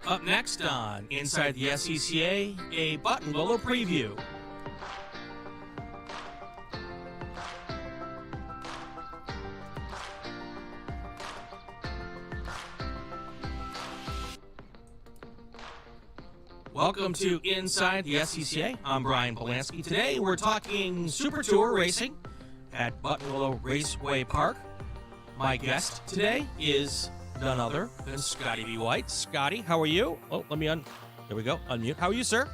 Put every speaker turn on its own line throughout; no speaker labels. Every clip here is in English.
Up next on Inside the SCCA, a Buttonwillow preview. Welcome to Inside the SCCA. I'm Brian Polanski. Today we're talking Super Tour racing at Buttonwillow Raceway Park. My guest today is none other than Scotty B. White. Scotty, how are you? Oh, let me there we go. Unmute. How are you, sir?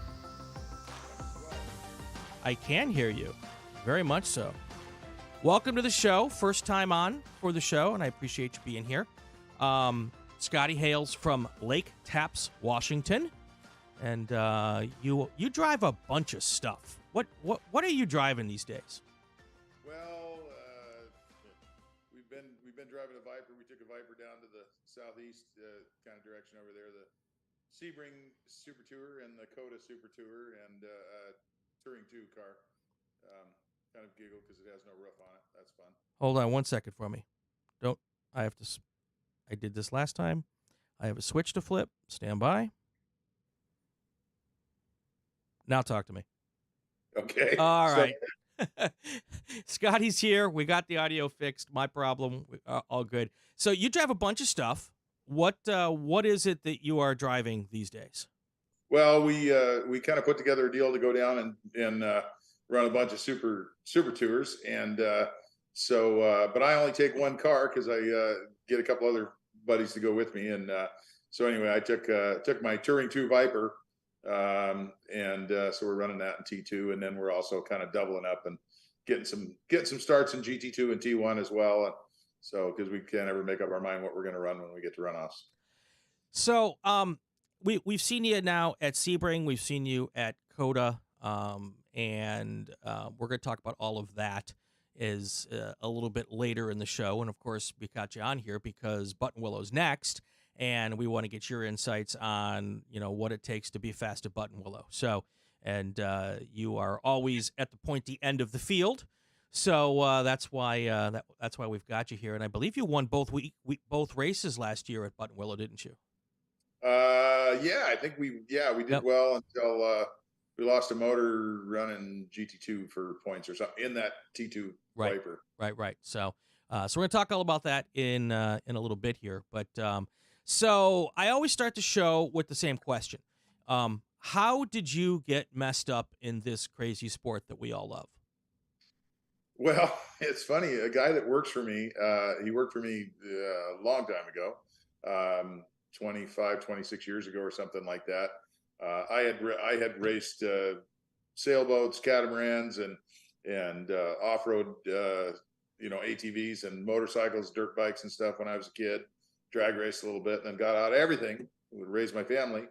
I can hear you. Very much so. Welcome to the show. First time on for the show, and I appreciate you being here. Scotty hails from Lake Tapps, Washington. And you drive a bunch of stuff. What are you driving these days?
Well, we've been driving a Viper. We took a Viper down to the southeast kind of direction over there. The Sebring Super Tour and the COTA Super Tour and Touring 2 car. Kind of giggle because it has no roof on it. That's fun.
Hold on 1 second for me. I did this last time. I have a switch to flip. Stand by. Now talk to me.
Okay.
All right. Scotty's here. We got the audio fixed. My problem. All good. So you drive a bunch of stuff. What is it that you are driving these days?
Well, we kind of put together a deal to go down and run a bunch of super tours, and but I only take one car because I get a couple other buddies to go with me, and so anyway, I took my Touring 2 Viper. So we're running that in T2, and then we're also kind of doubling up and getting some starts in GT2 and T1 as well. And so because we can't ever make up our mind what we're going to run when we get to runoffs.
So we've seen you now at Sebring, we've seen you at COTA, and we're going to talk about all of that is a little bit later in the show. And of course, we got you on here because Buttonwillow's next. And we want to get your insights on, what it takes to be fast at Buttonwillow. So, and you are always at the pointy end of the field. So that's why that's why we've got you here. And I believe you won both both races last year at Buttonwillow, didn't you?
Yeah, I think we did well until we lost a motor running GT2 for points or something in that T2 Viper.
Right. So we're going to talk all about that in a little bit here, but. So I always start the show with the same question. How did you get messed up in this crazy sport that we all love?
Well, it's funny. A guy that works for me, he worked for me a long time ago, 25, 26 years ago or something like that. I had raced sailboats, catamarans, and off-road, ATVs and motorcycles, dirt bikes and stuff when I was a kid. Drag raced a little bit, and then got out of everything. Would raise my family,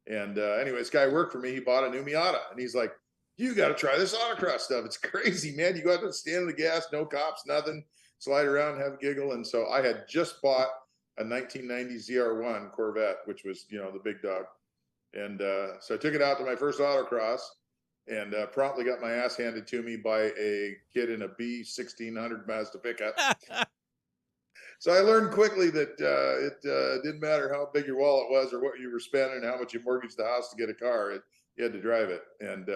and anyway, this guy worked for me. He bought a new Miata, and he's like, "You got to try this autocross stuff. It's crazy, man. You go out there, stand in the gas, no cops, nothing, slide around, have a giggle." And so I had just bought a 1990 ZR1 Corvette, which was the big dog, and so I took it out to my first autocross, and promptly got my ass handed to me by a kid in a B1600 Mazda pickup. So I learned quickly that it didn't matter how big your wallet was or what you were spending, how much you mortgaged the house to get a car. You had to drive it. And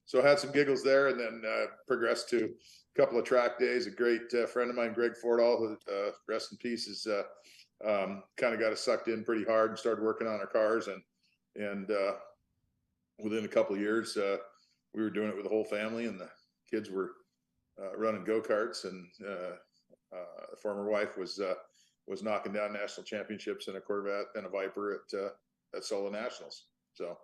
so I had some giggles there, and then progressed to a couple of track days. A great friend of mine, Greg Fordall, who rest in peace, is kind of got us sucked in pretty hard and started working on our cars. And within a couple of years, we were doing it with the whole family, and the kids were running go-karts, and a former wife was knocking down national championships in a Corvette and a Viper at Solo Nationals. So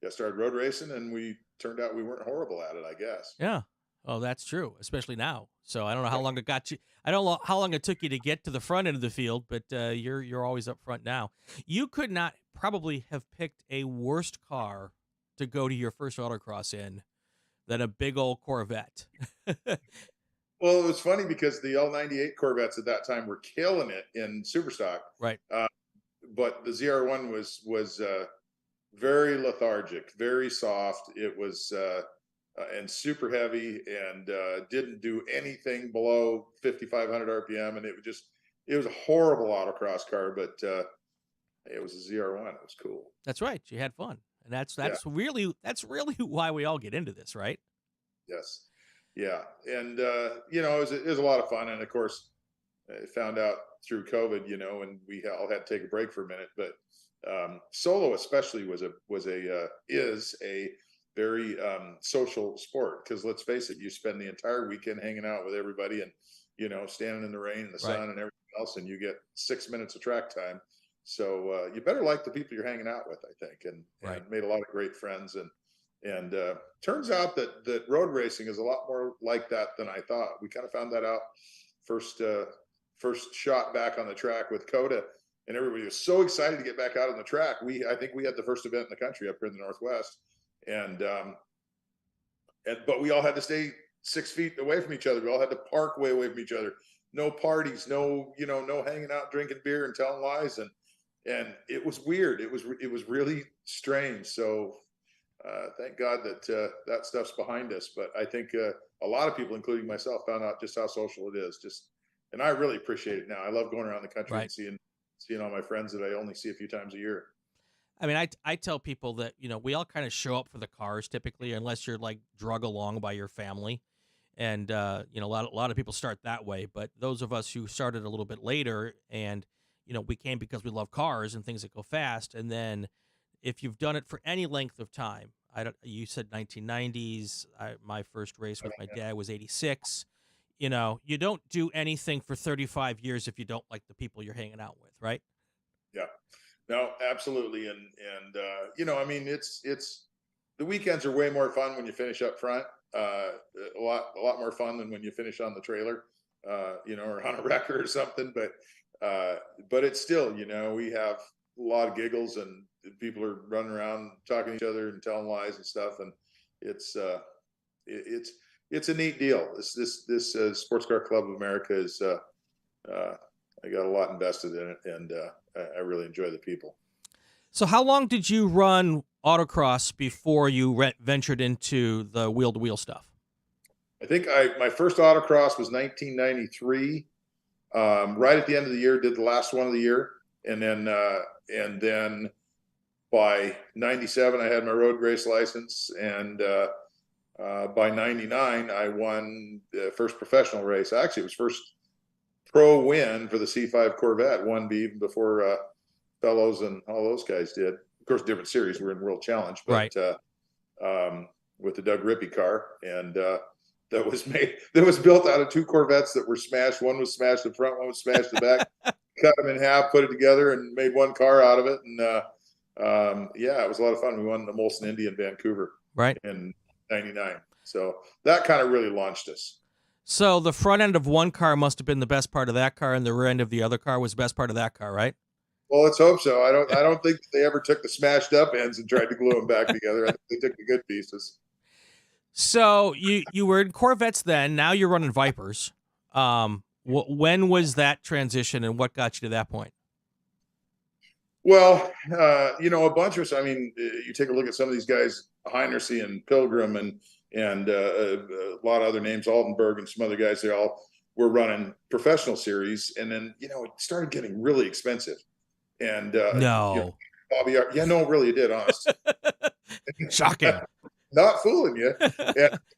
started road racing, and we turned out we weren't horrible at it, I guess.
Yeah. Oh, that's true, especially now. So I don't know how long it got you. I don't know how long it took you to get to the front end of the field, but you're always up front now. You could not probably have picked a worse car to go to your first autocross in than a big old Corvette.
Well, it was funny because the L98 Corvettes at that time were killing it in Superstock.
Right.
But the ZR1 was very lethargic, very soft. It was and super heavy, and didn't do anything below 5,500 RPM. And it was a horrible autocross car. But It was a ZR1. It was cool.
That's right. You had fun, and that's
Yeah.
really why we all get into this, right?
Yes. Yeah. And it was a lot of fun. And of course, I found out through COVID, and we all had to take a break for a minute. But solo, especially, is a very social sport, because let's face it, you spend the entire weekend hanging out with everybody, and standing in the rain and the sun and everything else, and you get 6 minutes of track time. So you better like the people you're hanging out with, I think, and made a lot of great friends. And turns out that road racing is a lot more like that than I thought. We kind of found that out first shot back on the track with COTA, and everybody was so excited to get back out on the track. I think we had the first event in the country up here in the Northwest, but we all had to stay 6 feet away from each other. We all had to park way away from each other. No parties, no hanging out, drinking beer and telling lies, and it was weird. It was really strange. So thank God that that stuff's behind us. But I think a lot of people, including myself, found out just how social it is. And I really appreciate it now. I love going around the country and seeing all my friends that I only see a few times a year.
I mean, I tell people that, we all kind of show up for the cars typically, unless you're like drug along by your family. And, a lot of people start that way. But those of us who started a little bit later and, we came because we love cars and things that go fast. And then if you've done it for any length of time, you said 1990s, my first race with my dad was 86. You don't do anything for 35 years if you don't like the people you're hanging out with, right?
Yeah. No, absolutely. And I mean, it's the weekends are way more fun when you finish up front. A lot more fun than when you finish on the trailer, or on a wrecker or something. But it's still, we have a lot of giggles, and people are running around talking to each other and telling lies and stuff. And it's a neat deal. This Sports Car Club of America is, I got a lot invested in it, and I really enjoy the people.
So how long did you run autocross before you ventured into the wheel-to-wheel stuff?
I think my first autocross was 1993. Right at the end of the year, did the last one of the year. And then by 97, I had my road race license. And by 99, I won the first professional race. Actually, it was first pro win for the C5 Corvette, 1B, even before Fellows and all those guys did. Of course, different series. We're in World Challenge, but with the Doug Rippey car, and that was built out of two Corvettes that were smashed. One was smashed in front, one was smashed in the back. Cut them in half, put it together, and made one car out of it. And it was a lot of fun. We won the Molson Indy in Vancouver, in '99. So that kind of really launched us.
So the front end of one car must have been the best part of that car, and the rear end of the other car was the best part of that car, right?
Well, let's hope so. I don't think they ever took the smashed up ends and tried to glue them back together. I think they took the good pieces.
So you were in Corvettes then. Now you're running Vipers. When was that transition, and what got you to that point?
Well, a bunch of. I mean, you take a look at some of these guys, Heinersey and Pilgrim, and a lot of other names, Altenberg and some other guys. They all were running professional series, and then it started getting really expensive. And Bobby, really, it did, honest.
Shocking.
Not fooling you.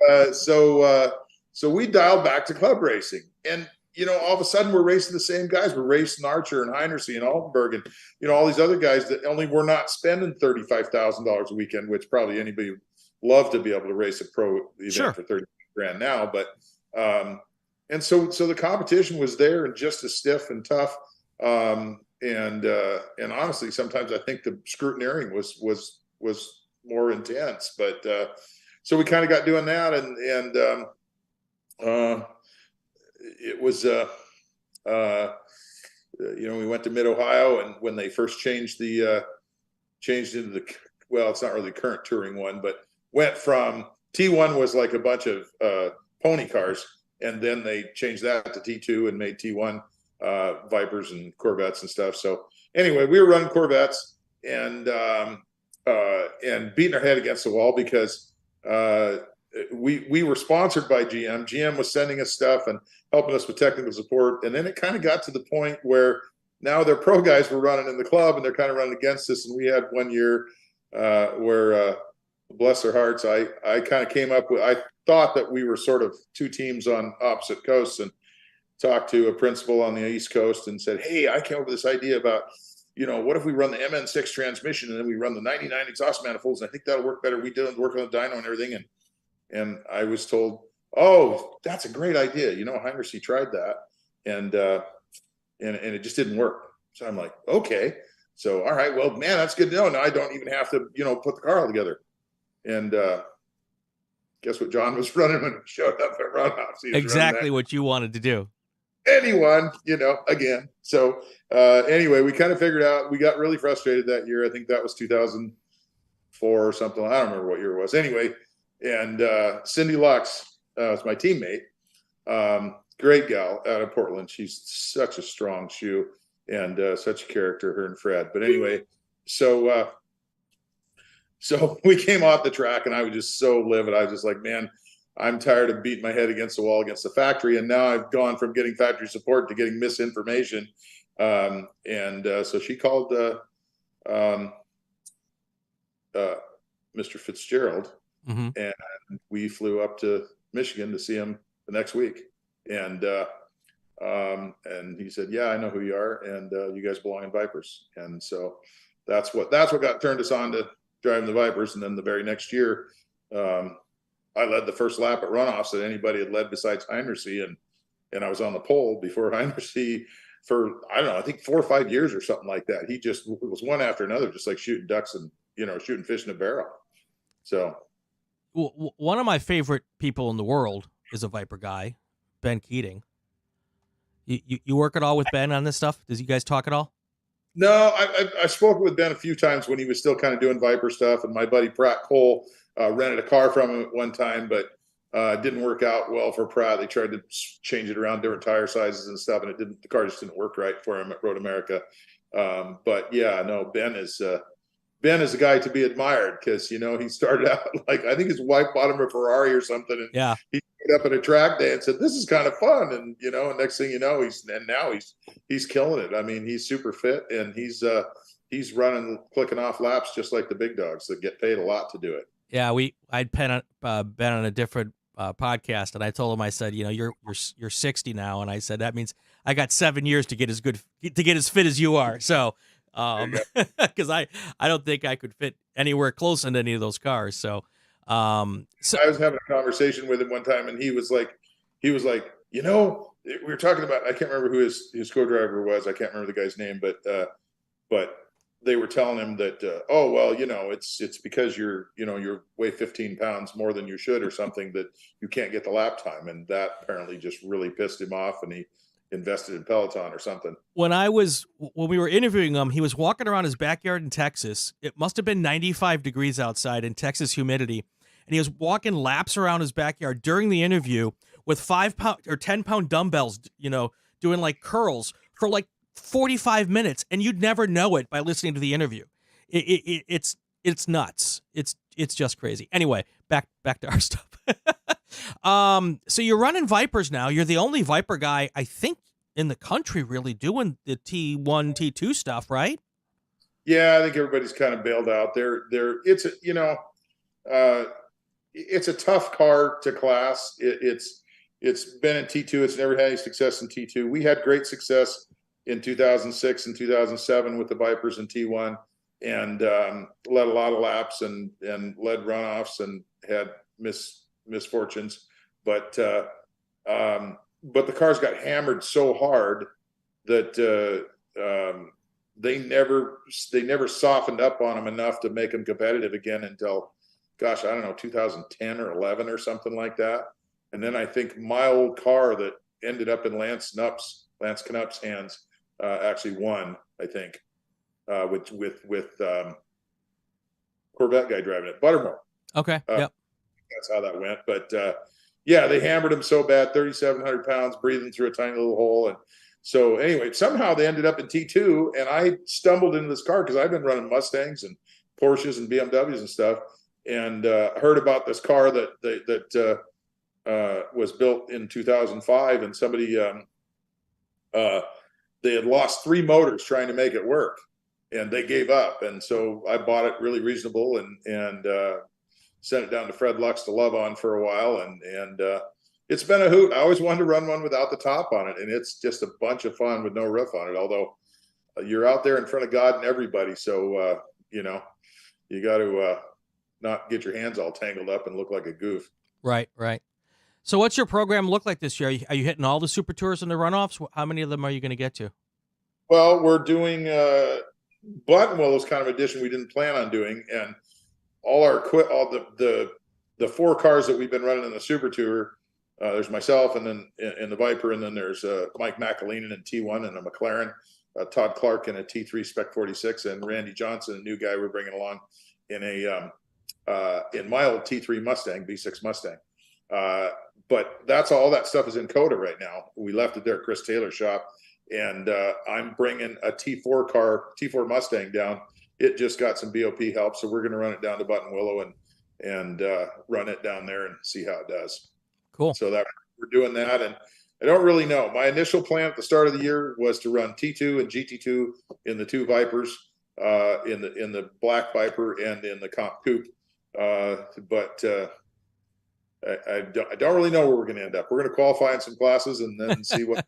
And so we dialed back to club racing, and all of a sudden we're racing the same guys. We're racing Archer and Heinersey and Altenberg and all these other guys that only were not spending $35,000 a weekend, which probably anybody would love to be able to race a pro event for $30,000 now. But and so the competition was there, and just as stiff and tough. And honestly, sometimes I think the scrutineering was more intense. But so we kind of got doing that, and it was we went to Mid Ohio, and when they first changed into the it's not really the current touring one, but went from T1 was like a bunch of pony cars, and then they changed that to T2 and made T1 Vipers and Corvettes and stuff. So anyway, we were running Corvettes and beating our head against the wall because we were sponsored by GM. GM was sending us stuff and helping us with technical support. And then it kind of got to the point where now their pro guys were running in the club, and they're kind of running against us. And we had one year where, bless their hearts, I kind of came up with, I thought that we were sort of two teams on opposite coasts, and talked to a principal on the East Coast and said, hey, I came up with this idea about, what if we run the MN6 transmission and then we run the 99 exhaust manifolds? And I think that'll work better. We did work on the dyno and everything. And I was told, oh, that's a great idea. Heinrichs tried that, and it just didn't work. So I'm like, okay. So, all right, well, man, that's good to know. Now I don't even have to, put the car all together. And guess what John was running when he showed up at Runoffs?
Exactly what you wanted to do.
Anyone, again. So anyway, we kind of figured out, we got really frustrated that year. I think that was 2004 or something. I don't remember what year it was. Anyway, and Cindy Lux was my teammate. Great gal out of Portland. She's such a strong shoe and such a character, her and Fred. But anyway, so we came off the track, and I was just so livid. I was just like, man, I'm tired of beating my head against the wall against the factory. And now I've gone from getting factory support to getting misinformation. So she called Mr. Fitzgerald, and we flew up to Michigan to see him the next week. And he said, yeah, I know who you are. And you guys belong in Vipers. And so that's what got turned us on to driving the Vipers. And then the very next year, I led the first lap at Runoffs that anybody had led besides Heinrichs, and I was on the pole before Heinrichs for, I don't know, I think 4 or 5 years or something like that. He just was one after another, just like shooting ducks and, shooting fish in a barrel. So.
Well, one of my favorite people in the world is a Viper guy, Ben Keating. You work at all with Ben on this stuff? Does you guys talk at all?
No, I've spoken with Ben a few times when he was still kind of doing Viper stuff, and my buddy Pratt Cole rented a car from him at one time, but it didn't work out well for Pratt. They tried to change it around different tire sizes and stuff, and the car just didn't work right for him at Road America. But yeah, no, Ben is a guy to be admired, because he started out like, I think his wife bought him a Ferrari or something, and
yeah,
he up at a track day and said, this is kind of fun. And and next thing you know, he's killing it. I mean, he's super fit, and he's running, clicking off laps just like the big dogs that get paid a lot to do it.
Yeah, I'd been on a different podcast, and I told him, I said, you're 60 now, and I said that means I got 7 years to get as fit as you are. So, because I don't think I could fit anywhere close into any of those cars. So I
was having a conversation with him one time, and he was like, we were talking about, I can't remember who his co-driver was. I can't remember the guy's name, but they were telling him that, it's because you weigh 15 pounds more than you should or something, that you can't get the lap time. And that apparently just really pissed him off, and he invested in Peloton or something.
When we were interviewing him, he was walking around his backyard in Texas. It must have been 95 degrees outside in Texas humidity. And he was walking laps around his backyard during the interview with 5 pound or 10 pound dumbbells, doing like curls for like 45 minutes. And you'd never know it by listening to the interview. It's nuts. It's just crazy. Anyway, back to our stuff. So you're running Vipers now. You're the only Viper guy, I think, in the country really doing the T1, T2 stuff, right?
Yeah, I think everybody's kind of bailed out there. It's a tough car to class. It's been in T2. It's never had any success in T2. We had great success in 2006 and 2007 with the Vipers in T1, and led a lot of laps and led runoffs and had misfortunes. But the cars got hammered so hard that they never softened up on them enough to make them competitive again until, gosh, I don't know, 2010 or 11 or something like that. And then I think my old car that ended up in Lance Knupp's hands actually won, I think, with Corvette guy driving it, Buttermore.
Okay, yep.
That's how that went. But yeah, they hammered him so bad, 3,700 pounds, breathing through a tiny little hole. And so anyway, somehow they ended up in T2, and I stumbled into this car because I've been running Mustangs and Porsches and BMWs and stuff, and heard about this car that was built in 2005, and somebody they had lost 3 motors trying to make it work, and they gave up. And so I bought it really reasonable and sent it down to Fred Lux to love on for a while. And it's been a hoot. I always wanted to run one without the top on it, and it's just a bunch of fun with no roof on it. Although you're out there in front of God and everybody, so you know, you got to not get your hands all tangled up and look like a goof.
Right, right. So what's your program look like this year? Are you hitting all the Super Tours and the runoffs? How many of them are you going to get to?
Well, we're doing Buttonwillow's kind of edition we didn't plan on doing, and all the 4 cars that we've been running in the Super Tour. There's myself, and then in the Viper, and then there's Mike McAleenan in T1 and a McLaren, Todd Clark in a T3 Spec 46, and Randy Johnson, a new guy we're bringing along in my old T3 Mustang, V6 Mustang. But that's all that stuff is in COTA right now. We left it there at Chris Taylor's shop, and I'm bringing a T4 Mustang down. It just got some BOP help, so we're going to run it down to Buttonwillow and run it down there and see how it does.
Cool.
So that we're doing that, and I don't really know. My initial plan at the start of the year was to run T2 and GT2 in the 2 Vipers, in the Black Viper and in the Comp Coupe, but I don't really know where we're going to end up. We're going to qualify in some classes and then see what.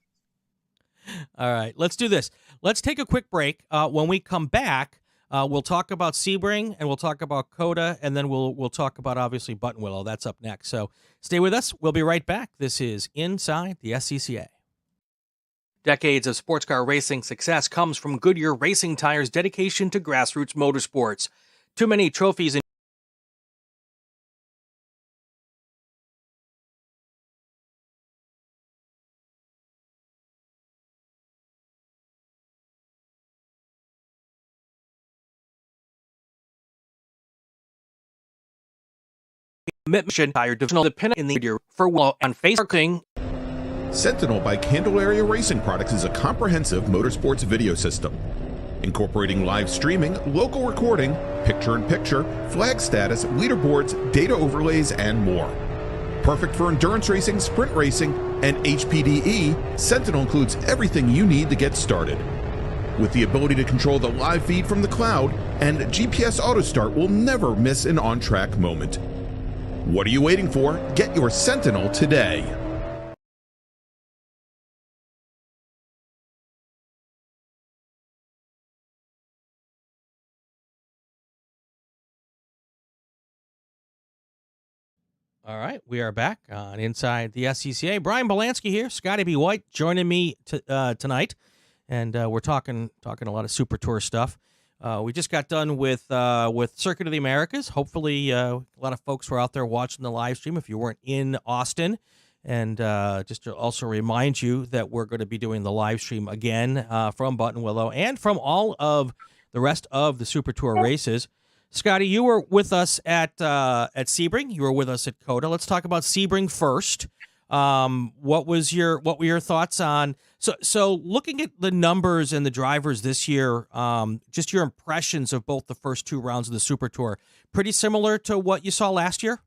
All right, let's do this. Let's take a quick break. When we come back, we'll talk about Sebring and we'll talk about COTA, and then we'll talk about obviously Buttonwillow. That's up next. So stay with us. We'll be right back. This is Inside the SCCA. Decades of sports car racing success comes from Goodyear Racing Tires' dedication to grassroots motorsports. Too many trophies and mission tire divisional the pin in the year for well and facing.
Sentinel by Candelaria Racing Products is a comprehensive motorsports video system, incorporating live streaming, local recording, picture-in-picture, flag status, leaderboards, data overlays, and more. Perfect for endurance racing, sprint racing, and HPDE, Sentinel includes everything you need to get started. With the ability to control the live feed from the cloud, and GPS Auto Start will never miss an on-track moment. What are you waiting for? Get your Sentinel today.
All right, we are back on Inside the SCCA. Brian Belansky here, Scotty B. White joining me tonight, and we're talking a lot of Super Tour stuff. We just got done with Circuit of the Americas. Hopefully, a lot of folks were out there watching the live stream if you weren't in Austin. And just to also remind you that we're going to be doing the live stream again from Buttonwillow and from all of the rest of the Super Tour races. Scotty, you were with us at Sebring. You were with us at COTA. Let's talk about Sebring first. What were your thoughts on? So looking at the numbers and the drivers this year, just your impressions of both the first 2 rounds of the Super Tour, pretty similar to what you saw last year?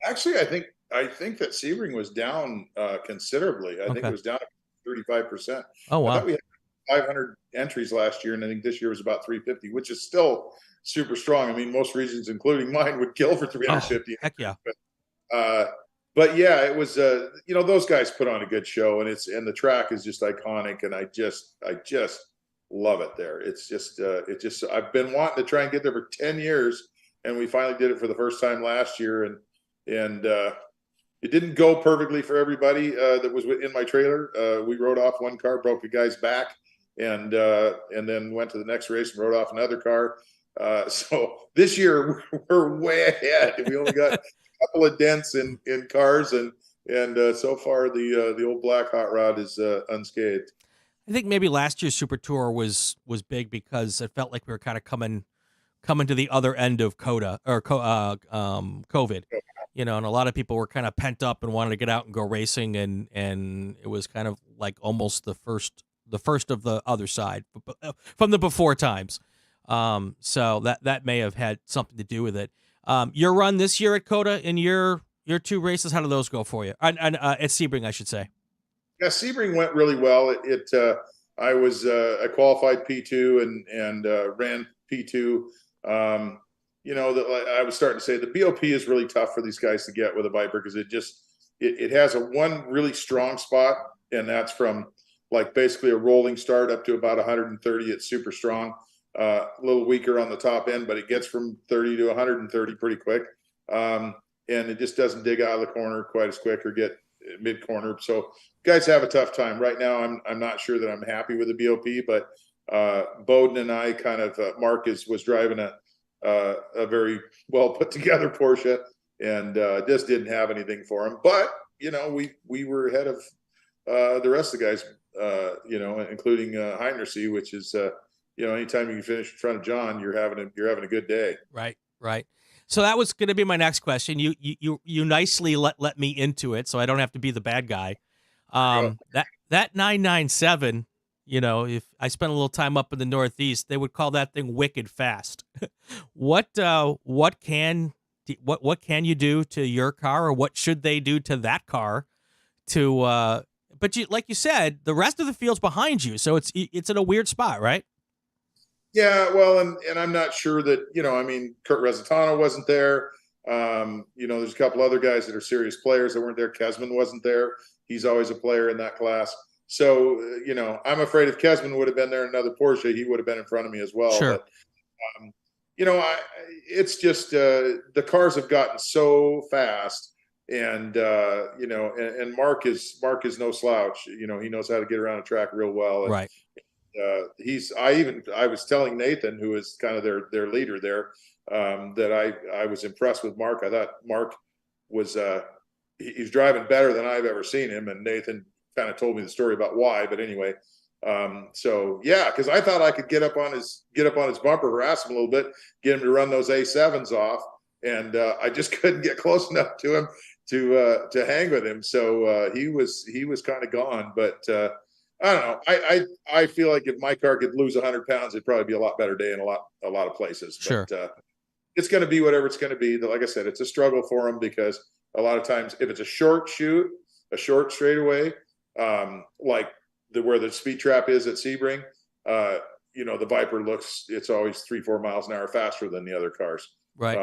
Actually, I think that Sebring was down considerably. I think it was down 35%.
Oh, wow.
I thought we had 500 entries last year, and I think this year was about 350, which is still super strong. I mean, most regions, including mine, would kill for 350.
Heck yeah.
But yeah, it was those guys put on a good show, and the track is just iconic, and I just love it there. It's just I've been wanting to try and get there for 10 years, and we finally did it for the first time last year, and it didn't go perfectly for everybody that was in my trailer. We rode off one car, broke a guy's back, and then went to the next race and rode off another car. So this year we're way ahead. We only got couple of dents in cars, and so far the old black hot rod is unscathed.
I think maybe last year's Super Tour was big because it felt like we were kind of coming to the other end of COTA or COVID, and a lot of people were kind of pent up and wanted to get out and go racing, and it was kind of like almost the first of the other side from the before times. So that may have had something to do with it. Your run this year at COTA in your 2 races, how did those go for you? And at Sebring, I should say.
Yeah, Sebring went really well. I qualified P2 and ran P2. I was starting to say the BOP is really tough for these guys to get with a Viper because it has one really strong spot, and that's from like basically a rolling start up to about 130. It's super strong, a little weaker on the top end, but it gets from 30 to 130 pretty quick. And it just doesn't dig out of the corner quite as quick or get mid corner. So guys have a tough time right now. I'm not sure that I'm happy with the BOP, but Bowden and I kind of Mark was driving a very well put together Porsche, and just didn't have anything for him. But we were ahead of the rest of the guys, including Heinersee, which is anytime you can finish in front of John, you're having a good day.
Right. So that was going to be my next question. You nicely let me into it, so I don't have to be the bad guy. That 997. If I spent a little time up in the Northeast, they would call that thing wicked fast. What can you do to your car, or what should they do to that car to? But like you said, the rest of the field's behind you, so it's in a weird spot, right?
Yeah, well, and I'm not sure that Kurt Resitano wasn't there. There's a couple other guys that are serious players that weren't there. Kesman wasn't there. He's always a player in that class. So, I'm afraid if Kesman would have been there in another Porsche, he would have been in front of me as well.
Sure.
But, it's just the cars have gotten so fast, and and Mark is no slouch. He knows how to get around a track real well. And,
right.
I was telling Nathan, who is kind of their leader there, that I was impressed with Mark. I thought Mark was he's driving better than I've ever seen him, and Nathan kind of told me the story about why. But anyway, so yeah, because I thought I could get up on his bumper, harass him a little bit, get him to run those A7s off, and I just couldn't get close enough to him to hang with him. So he was kind of gone, but. I don't know. I feel like if my car could lose 100 pounds, it'd probably be a lot better day in a lot of places.
Sure.
But it's going to be whatever it's going to be. Like I said, it's a struggle for them because a lot of times if it's a short shoot, a short straightaway, like where the speed trap is at Sebring, the Viper it's always 3-4 miles an hour faster than the other cars.
Right.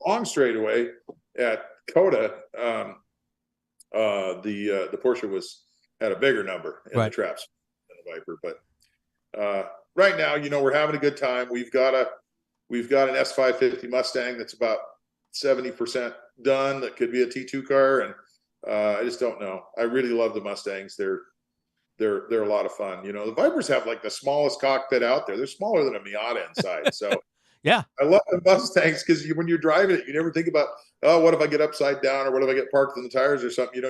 Long straightaway at COTA, the Porsche had a bigger number in the traps than the Viper. But right now, we're having a good time. We've got an S550 Mustang that's about 70% done. That could be a T2 car, and I just don't know. I really love the Mustangs. They're a lot of fun. The Vipers have like the smallest cockpit out there. They're smaller than a Miata inside. So
yeah,
I love the Mustangs because when you're driving it, you never think about, oh, what if I get upside down, or what if I get parked in the tires or something?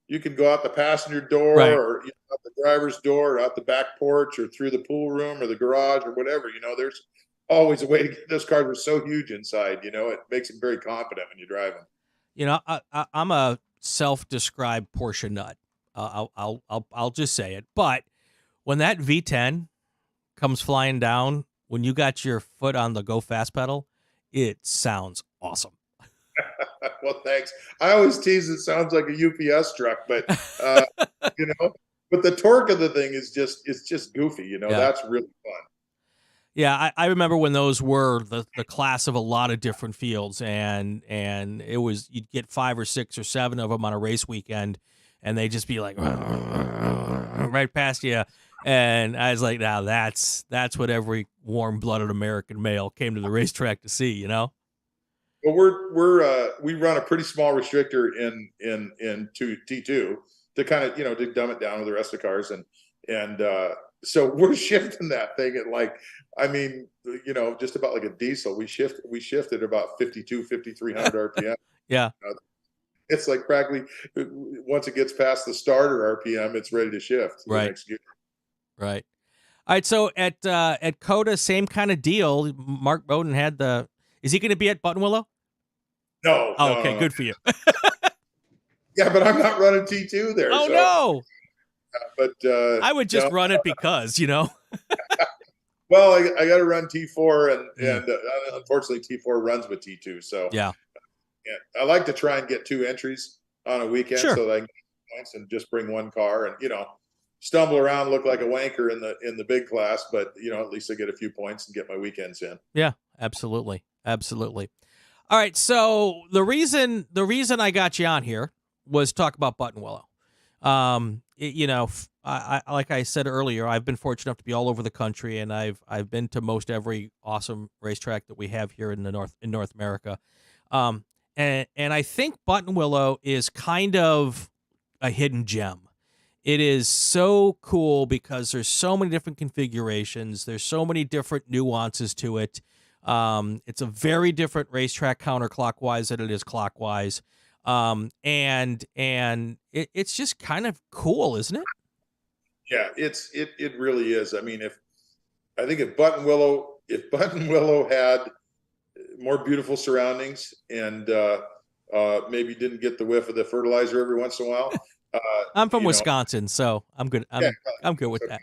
You can go out the passenger door, or out the driver's door, or out the back porch, or through the pool room or the garage or whatever. There's always a way to get those cars. Are so huge inside. It makes them very confident when you drive them.
I'm a self-described Porsche nut. I'll just say it. But when that V10 comes flying down, when you got your foot on the go fast pedal, it sounds awesome.
Well, thanks. I always tease it sounds like a UPS truck, but but the torque of the thing is just goofy. That's really fun.
Yeah, I remember when those were the class of a lot of different fields, and it was, you'd get 5 or 6 or 7 of them on a race weekend, and they'd just be like right past you. And I was like, now that's what every warm-blooded American male came to the racetrack to see,
Well, we run a pretty small restrictor in T2 to kind of to dumb it down with the rest of the cars, and so we're shifting that thing at just about like a diesel. We shifted about 5,300 RPM.
Yeah,
it's like practically once it gets past the starter RPM, it's ready to shift.
Right.
The next gear.
Right. All right. So at COTA, same kind of deal. Mark Bowden had the. Is he going to be at Buttonwillow?
No.
Oh, okay,
no.
good for you.
Yeah, but I'm not running T2 there.
Oh,
so.
no.
But
I would just run it because,
Well, I got to run T4, and unfortunately T4 runs with T2. So
yeah,
I like to try and get 2 entries on a weekend,
sure,
so that I can get points and just bring one car, and stumble around, look like a wanker in the big class, but at least I get a few points and get my weekends in.
Yeah, absolutely. Absolutely. All right. So the reason I got you on here was talk about Buttonwillow. I like I said earlier, I've been fortunate enough to be all over the country, and I've been to most every awesome racetrack that we have here in North America. And I think Buttonwillow is kind of a hidden gem. It is so cool because there's so many different configurations. There's so many different nuances to it. It's a very different racetrack counterclockwise than it is clockwise. And it's just kind of cool, isn't it?
Yeah, it really is. I mean, if Buttonwillow had more beautiful surroundings and maybe didn't get the whiff of the fertilizer every once in a while.
I'm from Wisconsin, so I'm good. I'm good with that.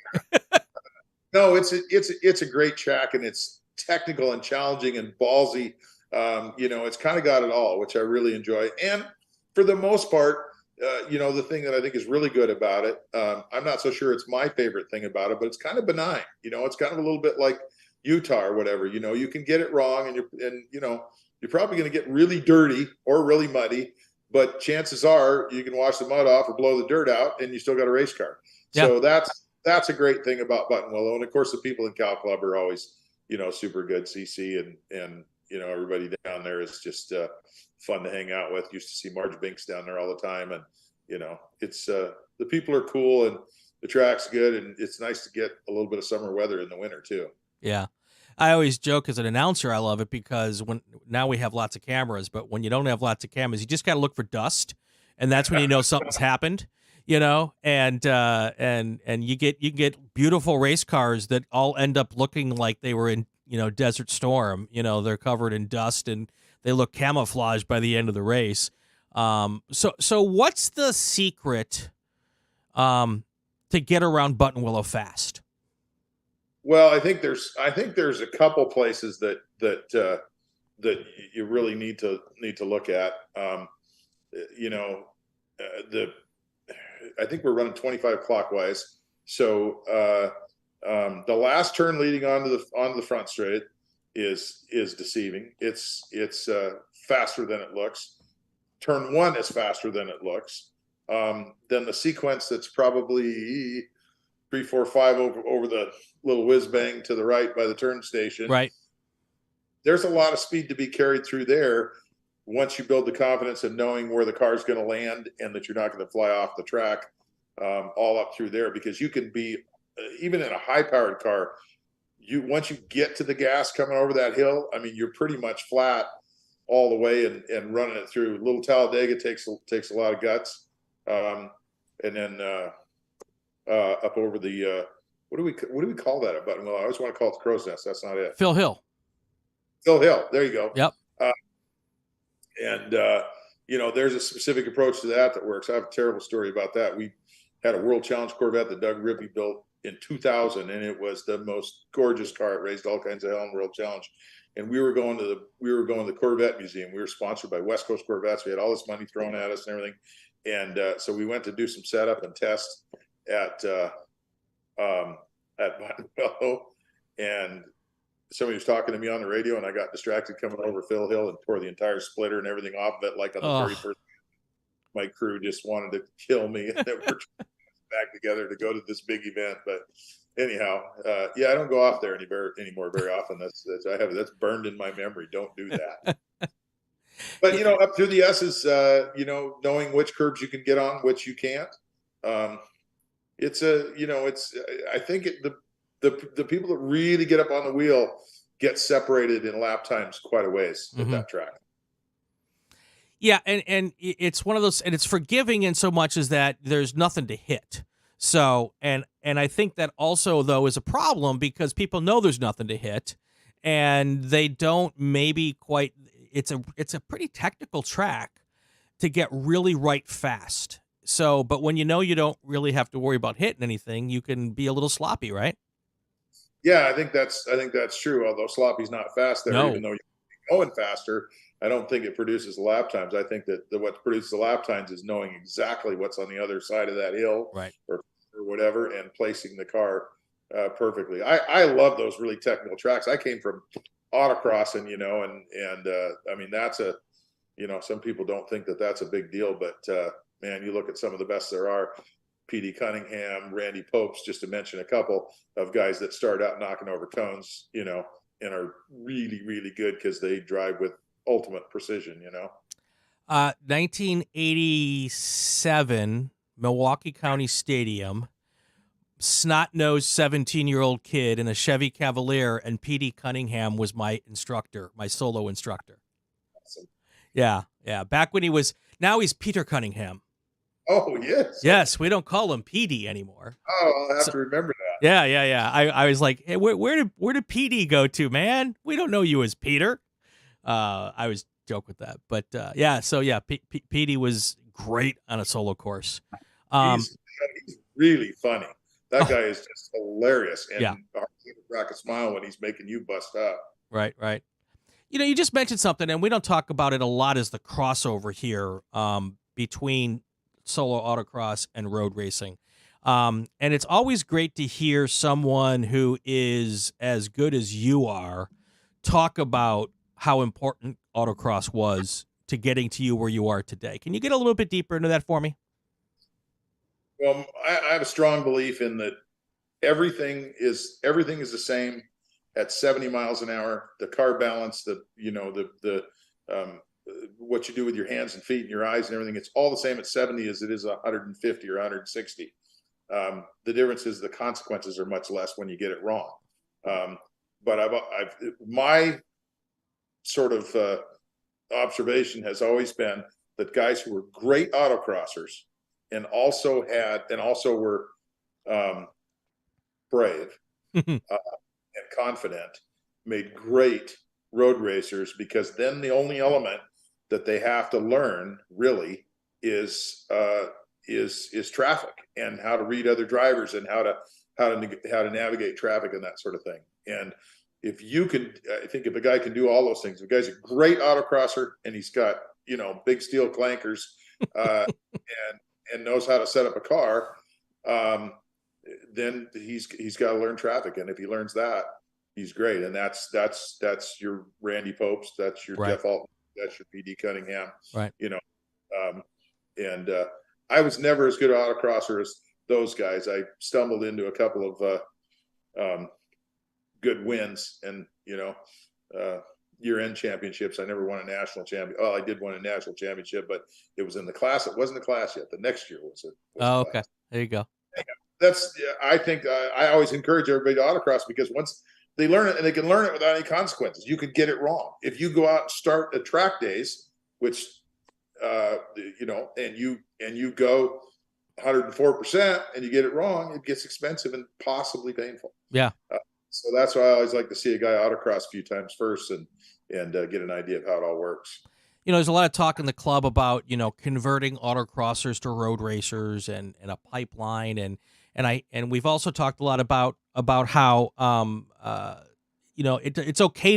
No, it's a great track, and it's technical and challenging and ballsy. It's kind of got it all, which I really enjoy. And for the most part, the thing that I think is really good about it, I'm not so sure it's my favorite thing about it, but it's kind of benign. It's kind of a little bit like Utah or whatever. You can get it wrong, and you're probably going to get really dirty or really muddy, but chances are you can wash the mud off or blow the dirt out, and you still got a race car. Yeah. So that's a great thing about Buttonwillow. And of course, the people in Cal Club are always, super good. CC and everybody down there is just fun to hang out with. Used to see Marge Binks down there all the time, and it's the people are cool, and the track's good, and it's nice to get a little bit of summer weather in the winter too.
Yeah. I always joke as an announcer, I love it because now we have lots of cameras, but when you don't have lots of cameras, you just got to look for dust, and that's when you know something's happened, and you get beautiful race cars that all end up looking like they were in, Desert Storm. They're covered in dust and they look camouflaged by the end of the race. So what's the secret to get around Buttonwillow fast?
Well, I think there's a couple places that you really need to look at. I think we're running 25 clockwise. So the last turn leading onto the front straight is deceiving. It's faster than it looks. Turn 1 is faster than it looks. Then the sequence that's probably 3, 4, 5 over the little whiz bang to the right by the turn station.
Right.
There's a lot of speed to be carried through there once you build the confidence of knowing where the car is going to land and that you're not going to fly off the track all up through there, because you can be even in a high powered car. Once you get to the gas coming over that hill, I mean, you're pretty much flat all the way and running it through. Little Talladega takes a lot of guts. And then up over the what do we call that at Buttonwillow? I always want to call it the Crow's Nest. That's not it.
Phil Hill.
There you go.
Yep.
There's a specific approach to that works. I have a terrible story about that. We had a World Challenge Corvette that Doug Rippey built in 2000, and it was the most gorgeous car. It raised all kinds of hell in World Challenge. And we were going to the Corvette Museum. We were sponsored by West Coast Corvettes. We had all this money thrown at us and everything. And so we went to do some setup and test at Buttonwillow, and somebody was talking to me on the radio, and I got distracted coming over Phil Hill and tore the entire splitter and everything off of it. Like on the very first, my crew just wanted to kill me, and they were back together to go to this big event. But anyhow, I don't go off there anymore very often. That's burned in my memory. Don't do that. But up through the S's, knowing which curbs you can get on, which you can't. I think the people that really get up on the wheel get separated in lap times quite a ways at that track.
Yeah, and it's one of those, and it's forgiving in so much as that there's nothing to hit. So, and I think that also though is a problem because people know there's nothing to hit, and they don't maybe quite. It's a pretty technical track to get really right fast. So, but when you don't really have to worry about hitting anything, you can be a little sloppy, right?
Yeah, I think that's true. Although sloppy's not fast there,
No.
Even though you're going faster, I don't think it produces lap times. I think that what produces the lap times is knowing exactly what's on the other side of that hill,
right,
or or whatever, and placing the car perfectly. I love those really technical tracks. I came from autocross, and I mean, that's a, some people don't think that that's a big deal, but man, you look at some of the best there are. P.D. Cunningham, Randy Popes, just to mention a couple of guys that start out knocking over cones, and are really, really good because they drive with ultimate precision,
1987, Milwaukee County Stadium, snot-nosed 17-year-old kid in a Chevy Cavalier, and P.D. Cunningham was my instructor, my solo instructor.
Awesome.
Yeah. Back when now he's Peter Cunningham.
Oh, yes.
Yes, we don't call him PD anymore.
Oh, I'll have to remember that.
Yeah. I was like, hey, where did PD go to, man? We don't know you as Peter. I was joke with that, but PD was great on a solo course.
He's really funny. That guy is just hilarious, and hard to crack a smile when he's making you bust up.
Right. You just mentioned something, and we don't talk about it a lot, as the crossover here between solo autocross and road racing. And it's always great to hear someone who is as good as you are talk about how important autocross was to getting to you where you are today. Can you get a little bit deeper into that for me?
Well, I have a strong belief in that everything is the same at 70 miles an hour. The car balance, what you do with your hands and feet and your eyes and everything, it's all the same at 70 as it is 150 or 160. The difference is the consequences are much less when you get it wrong. But my sort of observation has always been that guys who were great autocrossers and also were brave and confident made great road racers, because then the only element that they have to learn really is traffic and how to read other drivers and how to navigate traffic and that sort of thing. And I think if a guy can do all those things, if a guy's a great autocrosser and he's got, big steel clankers and knows how to set up a car, then he's got to learn traffic. And if he learns that, he's great. And that's your Randy Popes, that's your Jeff Alton, that's your P.D. Cunningham,
right?
I was never as good an autocrosser as those guys. I stumbled into a couple of good wins, and year-end championships. I never won a national champion. Oh, I did win a national championship, but it was in the class. It wasn't a class yet. The next year was it?
Okay. There you go.
I think I always encourage everybody to autocross, because once they learn it, and they can learn it without any consequences. You could get it wrong. If you go out and start at track days, which, and you go 104% and you get it wrong, it gets expensive and possibly painful.
Yeah.
So that's why I always like to see a guy autocross a few times first and get an idea of how it all works.
There's a lot of talk in the club about, converting autocrossers to road racers and a pipeline. And we've also talked a lot about how, it's okay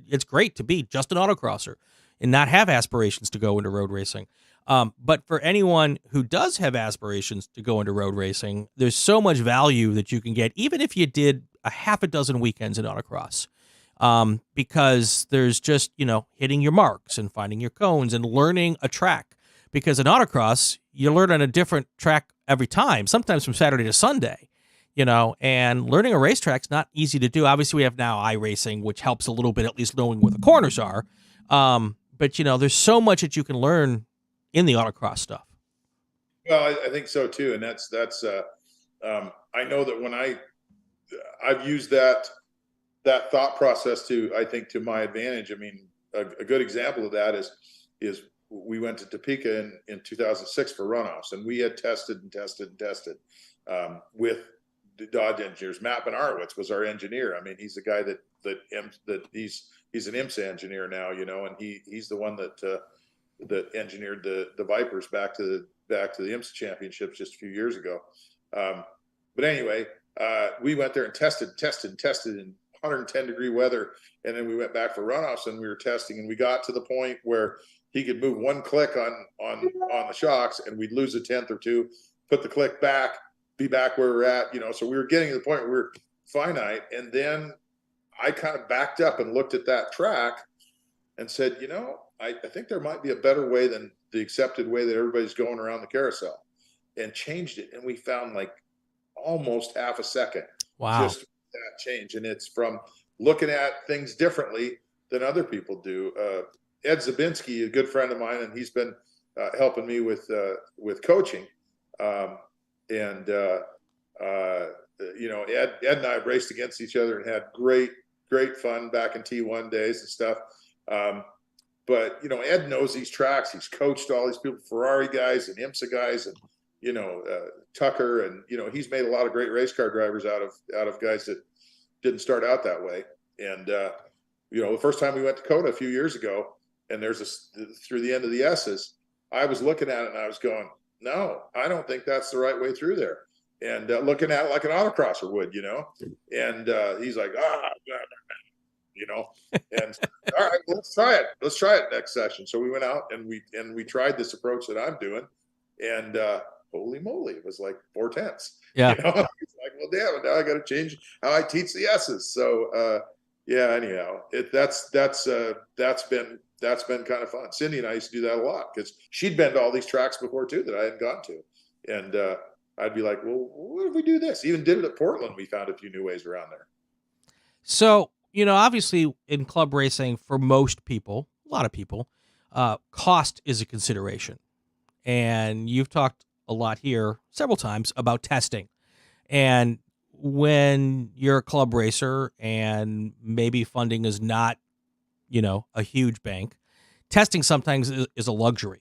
it's great to be just an autocrosser and not have aspirations to go into road racing. But for anyone who does have aspirations to go into road racing, there's so much value that you can get, even if you did a half a dozen weekends in autocross, because there's just, hitting your marks and finding your cones and learning a track. Because in autocross, you learn on a different track every time, sometimes from Saturday to Sunday, and learning a racetrack's not easy to do. Obviously, we have now iRacing, which helps a little bit, at least knowing where the corners are. But, there's so much that you can learn in the autocross stuff.
Well, I think so too. And that's I know that when I've used that thought process to my advantage. I mean, a good example of that is we went to Topeka in 2006 for runoffs, and we had tested with the Dodge engineers. Matt Benarowitz was our engineer. I mean, he's the guy that he's an IMSA engineer now, and he's the one that engineered the Vipers back to the IMSA championships just a few years ago. But anyway, we went there and tested in 110-degree weather, and then we went back for runoffs, and we were testing, and we got to the point where he could move one click on the shocks, and we'd lose a tenth or two, put the click back, be back where we're at, so we were getting to the point where we were finite. And then I kind of backed up and looked at that track and said, I think there might be a better way than the accepted way that everybody's going around the carousel, and changed it. And we found like almost half a second.
Wow.
Just that change. And it's from looking at things differently than other people do. Ed Zabinski, a good friend of mine, and he's been helping me with coaching. Ed and I have raced against each other and had great fun back in T1 days and stuff. But Ed knows these tracks. He's coached all these people, Ferrari guys and IMSA guys, and Tucker, and he's made a lot of great race car drivers out of guys that didn't start out that way. And the first time we went to COTA a few years ago, and there's through the end of the S's, I was looking at it and I was going, no, I don't think that's the right way through there. And looking at it like an autocrosser would, And he's like, and all right, let's try it. Let's try it next session. So we went out and we tried this approach that I'm doing, and holy moly, it was like 4/10.
Yeah.
It's like, well, damn it, now I got to change how I teach the S's. So anyhow, that's been kind of fun. Cindy and I used to do that a lot because she'd been to all these tracks before too that I hadn't gone to, and I'd be like, well, what if we do this? Even did it at Portland. We found a few new ways around there.
So, obviously in club racing, for most people, a lot of people, cost is a consideration. And you've talked a lot here several times about testing. And when you're a club racer and maybe funding is not, a huge bank, testing sometimes is a luxury.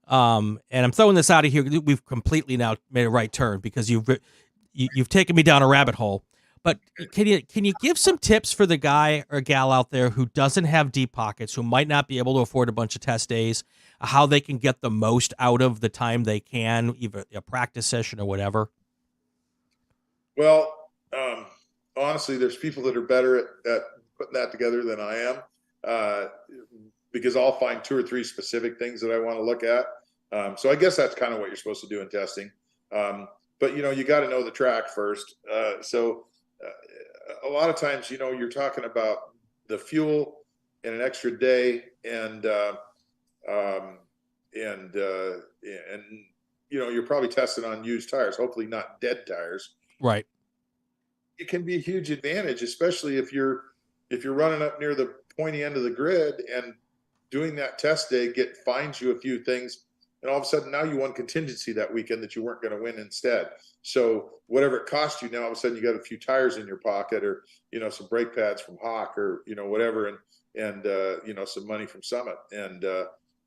And I'm throwing this out of here. We've completely now made a right turn because you've taken me down a rabbit hole. But can you give some tips for the guy or gal out there who doesn't have deep pockets, who might not be able to afford a bunch of test days, how they can get the most out of the time they can, either a practice session or whatever?
Well, honestly, there's people that are better at putting that together than I am, because I'll find 2 or 3 specific things that I want to look at. So I guess that's kind of what you're supposed to do in testing. But, you got to know the track first. A lot of times, you're talking about the fuel and an extra day, and you're probably testing on used tires, hopefully not dead tires.
Right.
It can be a huge advantage, especially if you're running up near the pointy end of the grid, and doing that test day finds you a few things. And all of a sudden now you won contingency that weekend that you weren't going to win instead. So whatever it cost you, now all of a sudden you got a few tires in your pocket, or, some brake pads from Hawk, or, whatever. And some money from Summit. And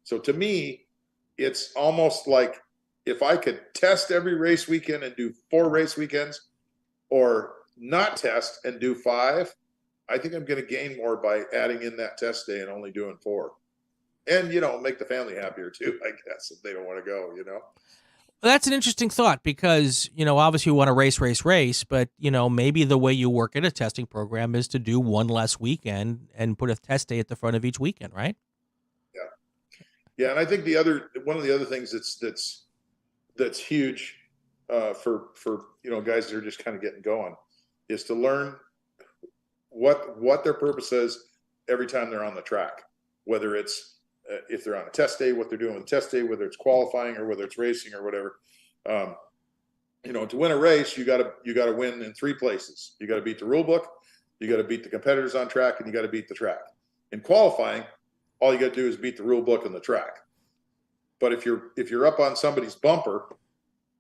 so to me, it's almost like if I could test every race weekend and do 4 race weekends, or not test and do 5, I think I'm going to gain more by adding in that test day and only doing 4. And, make the family happier too, I guess, if they don't want to go,
Well, that's an interesting thought because, obviously you want to race, but, maybe the way you work at a testing program is to do 1 less weekend and put a test day at the front of each weekend, right?
Yeah. Yeah. And I think one of the other things that's huge for guys that are just kind of getting going is to learn what their purpose is every time they're on the track, whether it's if they're on a test day, what they're doing with the test day, whether it's qualifying or whether it's racing or whatever. To win a race, you got to win in 3 places. You got to beat the rule book, you got to beat the competitors on track, and you got to beat the track. In qualifying, all you got to do is beat the rule book and the track. But if you're up on somebody's bumper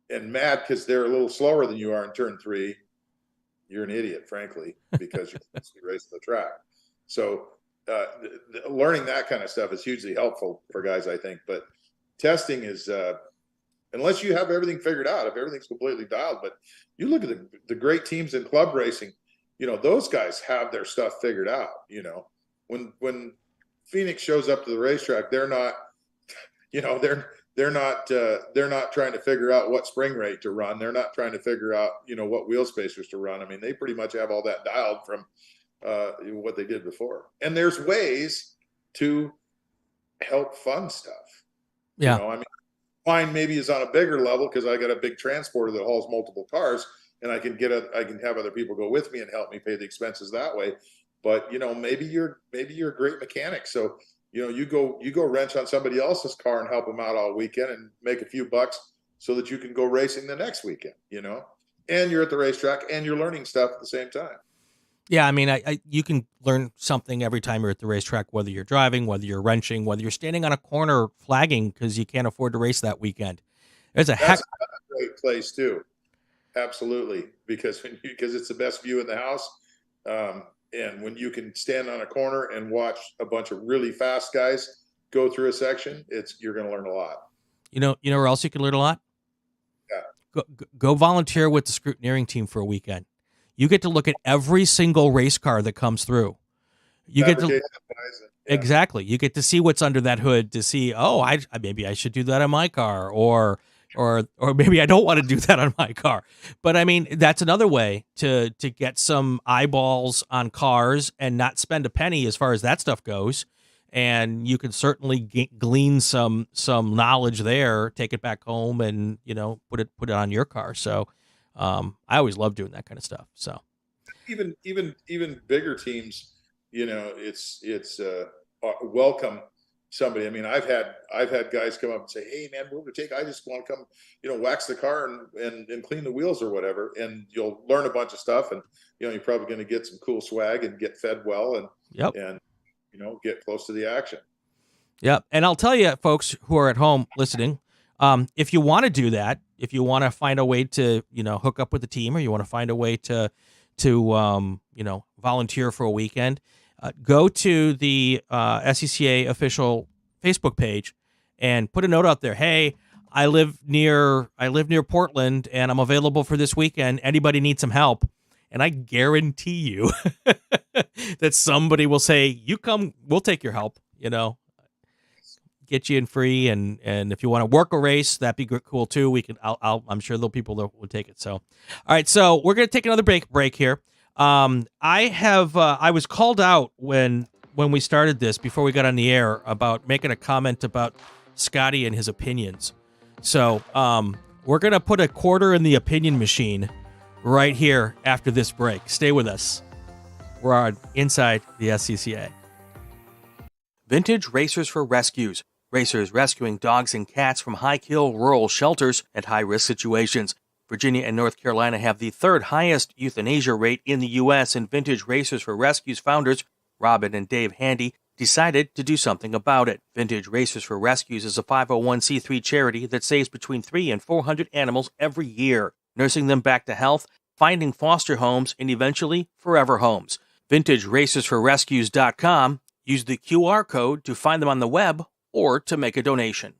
and mad because they're a little slower than you are in turn 3, you're an idiot, frankly, because you're supposed to be racing the track. So learning that kind of stuff is hugely helpful for guys, I think. But testing is, unless you have everything figured out, if everything's completely dialed. But you look at the great teams in club racing, those guys have their stuff figured out. When Phoenix shows up to the racetrack, they're not, they're not trying to figure out what spring rate to run. They're not trying to figure out, what wheel spacers to run. I mean, they pretty much have all that dialed from what they did before. And there's ways to help fund stuff.
Yeah.
Mine maybe is on a bigger level because I got a big transporter that hauls multiple cars, and I can have other people go with me and help me pay the expenses that way. But maybe you're a great mechanic, so you go wrench on somebody else's car and help them out all weekend and make a few bucks so that you can go racing the next weekend. And you're at the racetrack and you're learning stuff at the same time.
Yeah, I mean, you can learn something every time you're at the racetrack, whether you're driving, whether you're wrenching, whether you're standing on a corner flagging because you can't afford to race that weekend. That's
a great place too. Absolutely, because it's the best view in the house, and when you can stand on a corner and watch a bunch of really fast guys go through a section, you're going to learn a lot.
You know where else you can learn a lot?
Yeah.
Go volunteer with the scrutineering team for a weekend. You get to look at every single race car that comes through. Exactly. You get to see what's under that hood to see, maybe I should do that on my car, or maybe I don't want to do that on my car. But I mean, that's another way to get some eyeballs on cars and not spend a penny as far as that stuff goes. And you can certainly glean some knowledge there, take it back home, and put it on your car. So I always love doing that kind of stuff. So
even bigger teams, it's welcome somebody. I mean, I've had guys come up and say, "Hey man, I just want to come, wax the car and clean the wheels or whatever." And you'll learn a bunch of stuff, and you're probably going to get some cool swag and get fed well, and get close to the action.
Yep. And I'll tell you, folks who are at home listening, if you want to do that, if you want to find a way to, hook up with the team, or you want to find a way to volunteer for a weekend, go to the SCCA official Facebook page and put a note out there. Hey, I live near Portland and I'm available for this weekend. Anybody need some help? And I guarantee you that somebody will say, "You come, we'll take your help, get you in free. And if you want to work a race, that'd be cool too. I'm sure there'll people that will take it." So, all right. So we're going to take another break here. I was called out when we started this, before we got on the air, about making a comment about Scotty and his opinions. So, we're going to put a quarter in the opinion machine right here after this break. Stay with us. We're on Inside the SCCA. Vintage Racers for Rescues. Racers rescuing dogs and cats from high-kill rural shelters and high-risk situations. Virginia and North Carolina have the third highest euthanasia rate in the U.S., and Vintage Racers for Rescues founders Robin and Dave Handy decided to do something about it. Vintage Racers for Rescues is a 501c3 charity that saves between 300 and 400 animals every year, nursing them back to health, finding foster homes, and eventually forever homes. VintageRacersForRescues.com. Use the QR code to find them on the web or to make a donation.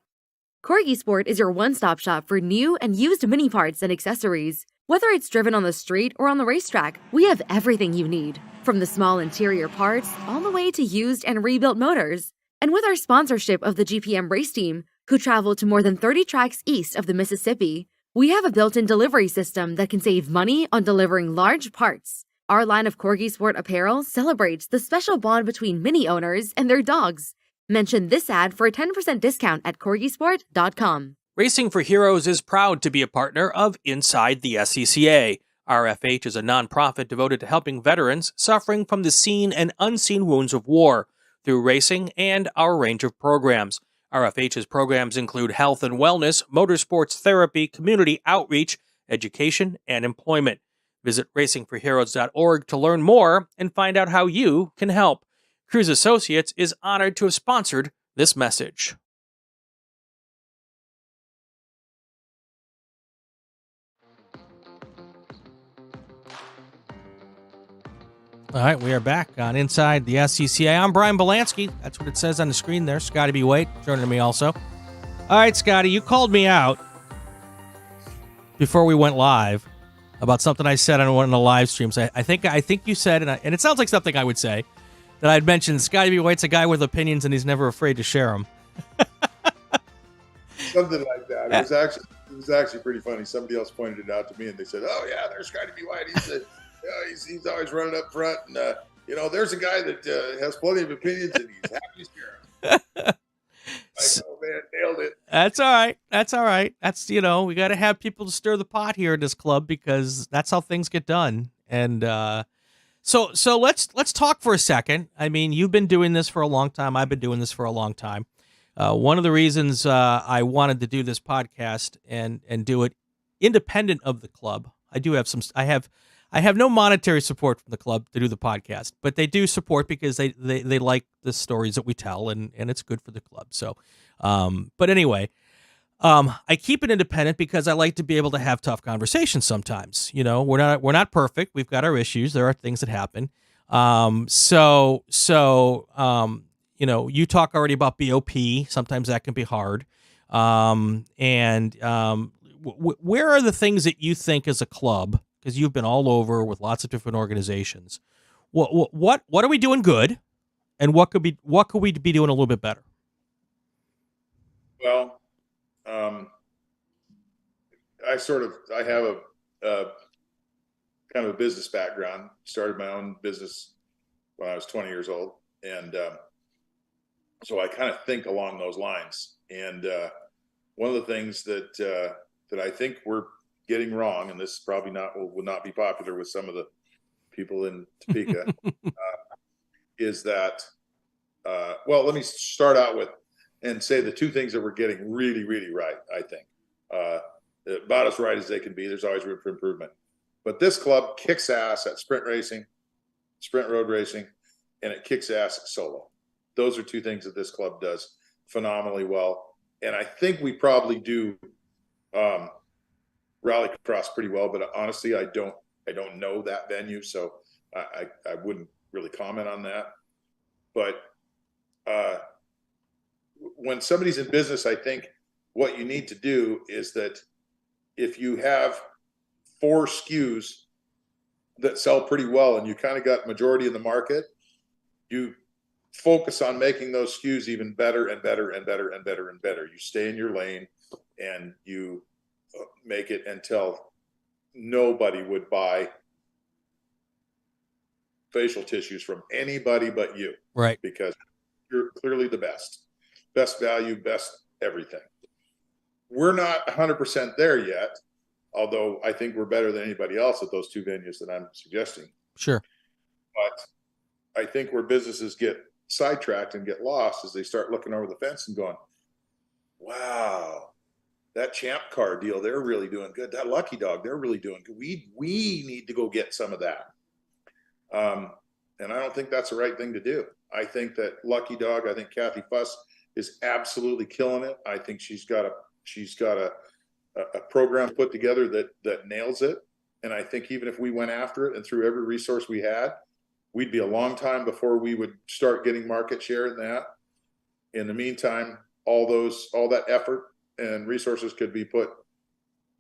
Corgi Sport is your one-stop shop for new and used mini parts and accessories. Whether it's driven on the street or on the racetrack, we have everything you need, from the small interior parts all the way to used and rebuilt motors. And with our sponsorship of the GPM race team, who travel to more than 30 tracks east of the Mississippi, we have a built-in delivery system that can save money on delivering large parts. Our line of Corgi Sport apparel celebrates the special bond between mini owners and their dogs. Mention this ad for a 10% discount at corgisport.com.
Racing for Heroes is proud to be a partner of Inside the SCCA. RFH is a nonprofit devoted to helping veterans suffering from the seen and unseen wounds of war through racing and our range of programs. RFH's programs include health and wellness, motorsports therapy, community outreach, education, and employment. Visit racingforheroes.org to learn more and find out how you can help. Cruise Associates is honored to have sponsored this message. All right, we are back on Inside the SCCA. I'm Brian Belansky. That's what it says on the screen there. Scotty B. Waite joining me also. All right, Scotty, you called me out before we went live about something I said on one of the live streams. I think you said, and it sounds like something I would say, that I'd mentioned Scotty B. Waite's a guy with opinions and he's never afraid to share them.
Something like that. It was actually pretty funny. Somebody else pointed it out to me and they said, "Oh yeah, there's Scotty B. Waite. He's always running up front, and there's a guy that has plenty of opinions and he's happy to share them." Like, oh man, nailed it.
That's all right. That's all right. That's, we got to have people to stir the pot here in this club because that's how things get done. And so let's talk for a second. I mean, you've been doing this for a long time. I've been doing this for a long time. One of the reasons I wanted to do this podcast and do it independent of the club, I have no monetary support from the club to do the podcast, but they do support because they like the stories that we tell, and it's good for the club. So, but anyway, I keep it independent because I like to be able to have tough conversations sometimes. We're not perfect. We've got our issues. There are things that happen. You talk already about BOP. Sometimes that can be hard. Where are the things that you think as a club, because you've been all over with lots of different organizations, what are we doing good, and what could we be doing a little bit better?
Well, I have a kind of a business background. Started my own business when I was 20 years old, and so I kind of think along those lines. And one of the things that I think we're getting wrong, and this probably will not be popular with some of the people in Topeka, is that let me start out with and say the two things that we're getting really, really right. I think about as right as they can be. There's always room for improvement, but this club kicks ass at sprint racing, sprint road racing, and it kicks ass at solo. Those are two things that this club does phenomenally well. And I think we probably do rallycross pretty well, but honestly, I don't know that venue, so I wouldn't really comment on that. But when somebody's in business, I think what you need to do is that if you have 4 SKUs that sell pretty well and you kind of got majority in the market, you focus on making those SKUs even better and better and better and better and better. You stay in your lane and you make it until nobody would buy facial tissues from anybody but you.
Right.
Because you're clearly the best value, best everything. We're not 100% there yet, although I think we're better than anybody else at those 2 venues that I'm suggesting.
Sure.
But I think where businesses get sidetracked and get lost is they start looking over the fence and going, wow, that Champ Car deal, they're really doing good. That Lucky Dog, they're really doing good. We need to go get some of that. And I don't think that's the right thing to do. I think that Lucky Dog, I think Kathy Fuss is absolutely killing it. I think she's got a program put together that nails it. And I think even if we went after it and threw every resource we had, we'd be a long time before we would start getting market share in that. In the meantime, all that effort and resources could be put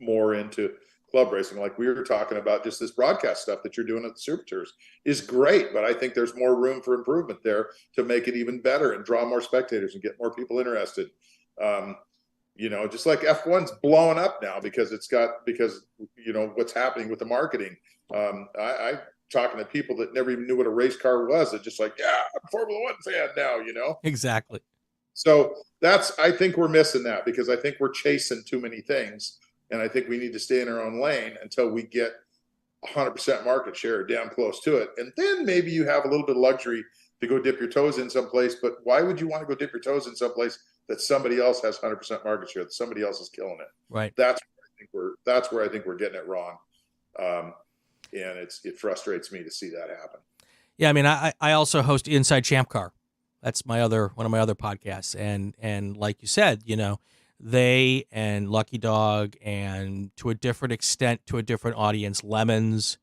more into club racing. Like we were talking about, just this broadcast stuff that you're doing at the Super Tours is great, but I think there's more room for improvement there to make it even better and draw more spectators and get more people interested. Just like F1's blowing up now because what's happening with the marketing. I talking to people that never even knew what a race car was. It's just like, yeah, I'm a Formula One fan now,
Exactly.
So I think we're missing that because I think we're chasing too many things. And I think we need to stay in our own lane until we get 100% market share down close to it. And then maybe you have a little bit of luxury to go dip your toes in someplace. But why would you want to go dip your toes in someplace that somebody else has 100% market share, that somebody else is killing it?
Right.
That's where I think we're getting it wrong. And it frustrates me to see that happen.
Yeah, I mean, I also host Inside Champ Car. That's one of my other podcasts, and like you said, they and Lucky Dog, and to a different extent, to a different audience, Lemons,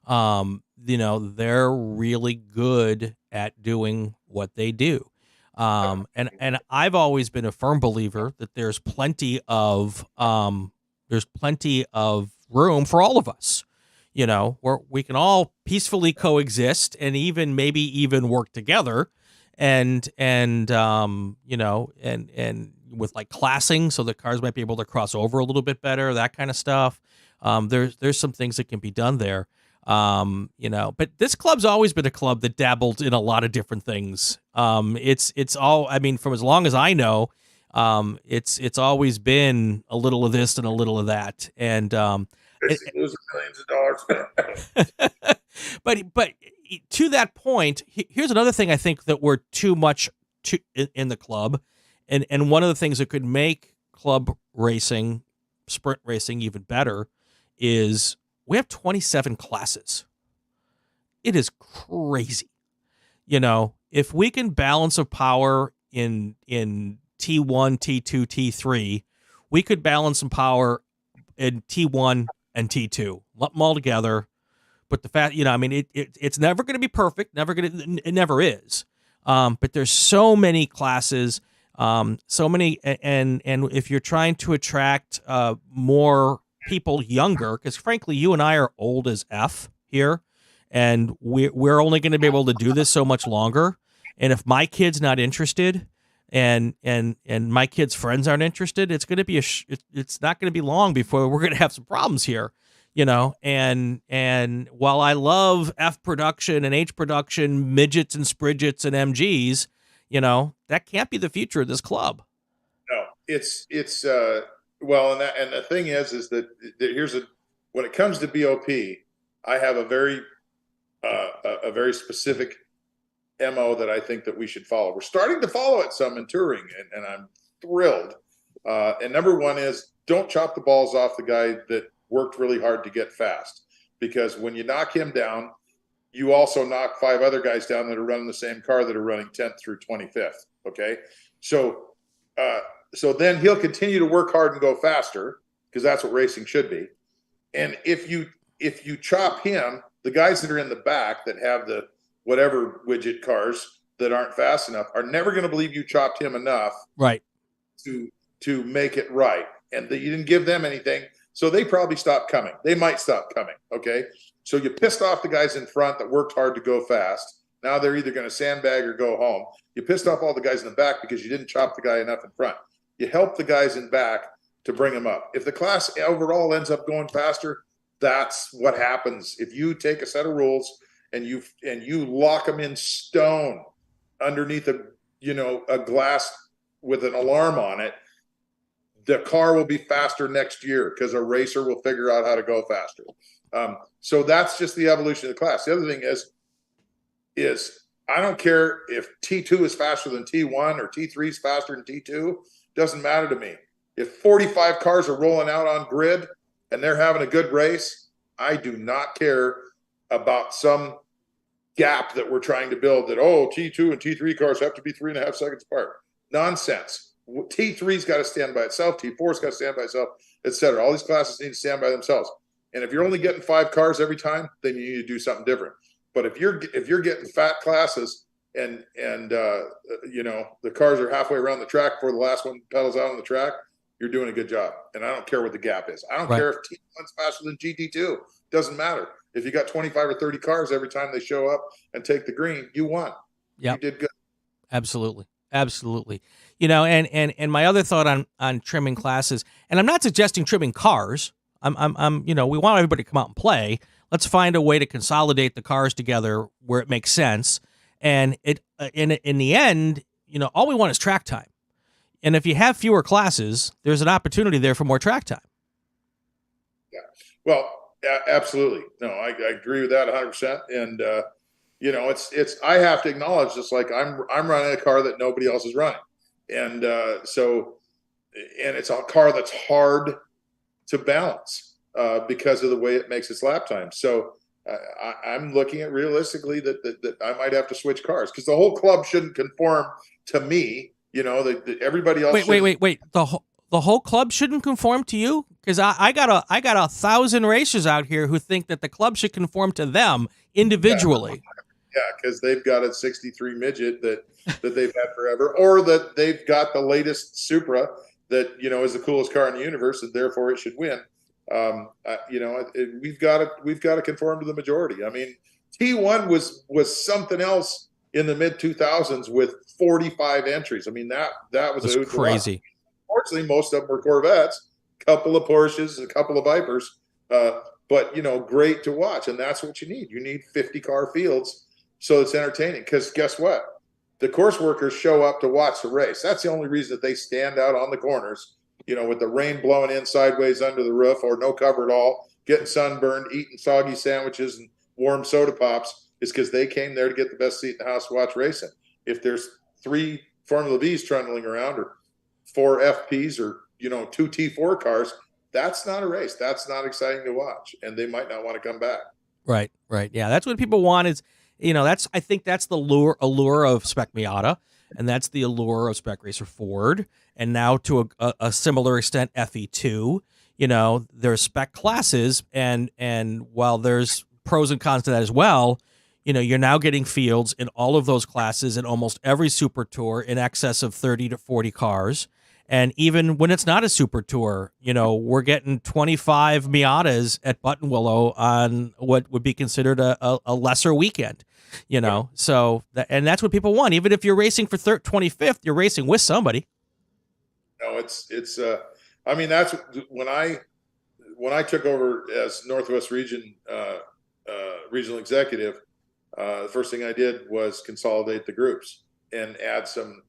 they're really good at doing what they do. And I've always been a firm believer that there's plenty of room for all of us. Where we can all peacefully coexist and maybe even work together, and with like classing, so the cars might be able to cross over a little bit better, that kind of stuff. There's some things that can be done there. But this club's always been a club that dabbled in a lot of different things. It's all, I mean, from as long as I know, It's always been a little of this and a little of that, and
losing millions of dollars.
but to that point, here's another thing I think that we're too much in the club, and one of the things that could make club racing, sprint racing, even better is we have 27 classes. It is crazy. If we can balance of power in T1, T2, T3, we could balance some power in T1 and T2. Lump them all together. But the fact, it's never going to be perfect. It never is. But there's so many classes, so many, and if you're trying to attract more people younger, because frankly, you and I are old as F here, and we're only going to be able to do this so much longer. And if my kid's not interested, and my kids' friends aren't interested, it's going to be it's not going to be long before we're going to have some problems here. And while I love F production and H production, midgets and spridgets and MGs, that can't be the future of this club.
No, it's well, and the thing is that when it comes to BOP, I have a very specific MO that I think that we should follow. We're starting to follow it some in touring, and I'm thrilled. And number one is don't chop the balls off the guy that worked really hard to get fast, because when you knock him down, you also knock 5 other guys down that are running the same car that are running 10th through 25th. Okay. So then he'll continue to work hard and go faster, because that's what racing should be. And if you chop him, the guys that are in the back that have the whatever widget cars that aren't fast enough are never going to believe you chopped him enough,
right,
to make it right, and that you didn't give them anything. So they probably stopped coming. They might stop coming. Okay. So you pissed off the guys in front that worked hard to go fast. Now they're either going to sandbag or go home. You pissed off all the guys in the back because you didn't chop the guy enough in front. You help the guys in back to bring them up. If the class overall ends up going faster, that's what happens. If you take a set of rules and you lock them in stone underneath a glass with an alarm on it, the car will be faster next year because a racer will figure out how to go faster. So that's just the evolution of the class. The other thing is I don't care if T2 is faster than T1 or T3 is faster than T2. Doesn't matter to me. If 45 cars are rolling out on grid and they're having a good race, I do not care about some gap that we're trying to build that, T2 and T3 cars have to be 3.5 seconds apart. Nonsense. T3's got to stand by itself. T4's got to stand by itself, etc. All these classes need to stand by themselves. And if you're only getting 5 cars every time, then you need to do something different. But if you're getting fat classes and the cars are halfway around the track before the last one pedals out on the track, you're doing a good job. And I don't care what the gap is. I don't care if T1's faster than GT2. Doesn't matter. If you got 25 or 30 cars every time they show up and take the green, you won.
Yeah,
you did good.
Absolutely. And my other thought on trimming classes, and I'm not suggesting trimming cars. We want everybody to come out and play. Let's find a way to consolidate the cars together where it makes sense. And in the end, all we want is track time. And if you have fewer classes, there's an opportunity there for more track time.
Yeah. Well, absolutely. No, I agree with that 100%. And, I have to acknowledge, just like I'm running a car that nobody else is running. And and it's a car that's hard to balance because of the way it makes its lap time. So I'm looking at realistically that I might have to switch cars, because the whole club shouldn't conform to me. That everybody else.
Wait. The whole club shouldn't conform to you? Because I got 1,000 racers out here who think that the club should conform to them individually.
Yeah, because they've got a 63 midget that they've had forever, or that they've got the latest Supra that is the coolest car in the universe, and therefore it should win. We've got to conform to the majority. I mean, T1 was something else in the mid 2000s with 45 entries. I mean, that was
crazy.
Fortunately, most of them were Corvettes, a couple of Porsches, a couple of Vipers, but great to watch. And that's what you need. You need 50 car fields so it's entertaining. Because guess what? the course workers show up to watch the race. That's the only reason that they stand out on the corners, with the rain blowing in sideways under the roof or no cover at all, getting sunburned, eating soggy sandwiches and warm soda pops, is because they came there to get the best seat in the house to watch racing. If there's 3 Formula Vs trundling around or 4 FPs or, 2 T4 cars, that's not a race. That's not exciting to watch. And they might not want to come back.
Right. Yeah, that's what people want is, I think that's the allure of Spec Miata, and that's the allure of Spec Racer Ford, and now to a similar extent FE2. There's spec classes, and while there's pros and cons to that as well, you're now getting fields in all of those classes in almost every Super Tour in excess of 30 to 40 cars. And even when it's not a Super Tour, we're getting 25 Miatas at Buttonwillow on what would be considered a lesser weekend, So and that's what people want. Even if you're racing for 25th, you're racing with somebody.
No, it's I mean, that's when I took over as Northwest Region regional executive. The first thing I did was consolidate the groups and add some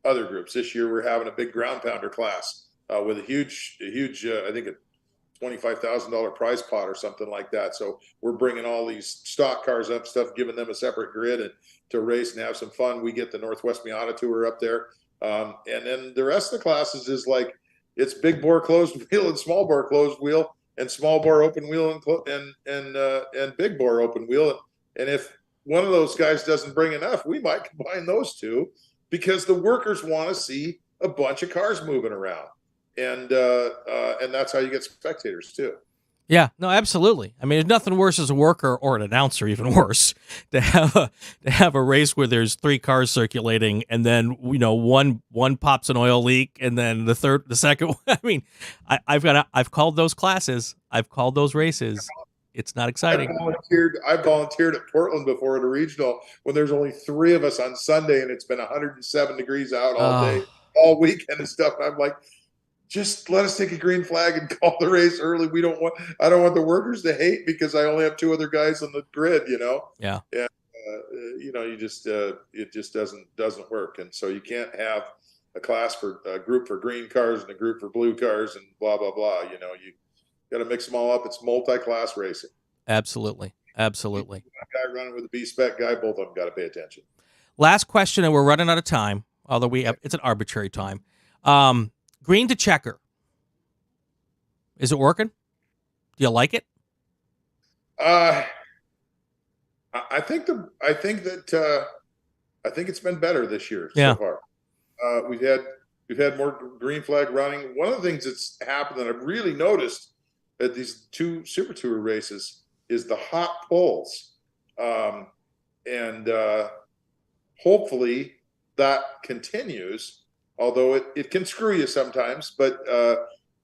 other groups. This year we're having a big ground pounder class with a huge I think a $25,000 prize pot or something like that. So we're bringing all these stock cars up, stuff, giving them a separate grid and to race and have some fun. We get the Northwest Miata Tour up there, and then the rest of the classes is like it's big bore closed wheel and small bore closed wheel and small bore open wheel and big bore open wheel. And if one of those guys doesn't bring enough, we might combine those two, because the workers want to see a bunch of cars moving around, and that's how you get spectators too.
Yeah, no, absolutely. I mean, there's nothing worse as a worker or an announcer, even worse, to have a race where there's 3 cars circulating, and then one pops an oil leak, and then the second one. I mean, I've called those classes, I've called those races. It's not exciting.
I volunteered at Portland before at a regional when there's only 3 of us on Sunday, and it's been 107 degrees out all day, all weekend and stuff. And I'm like, just let us take a green flag and call the race early. I don't want the workers to hate because I only have 2 other guys on the grid,
Yeah.
And, it just doesn't work. And so you can't have a group for green cars and a group for blue cars and blah, blah, blah. You got to mix them all up. It's multi-class racing.
Absolutely.
Guy running with a B-spec guy, both of them got to pay attention.
Last question, and we're running out of time, although it's an arbitrary time. Green to checker. Is it working? Do you like it?
I think it's been better this year so far. We've had more green flag running. One of the things that's happened that I've really noticed at these 2 Super Tour races is the hot pulls. And hopefully that continues, although it can screw you sometimes. But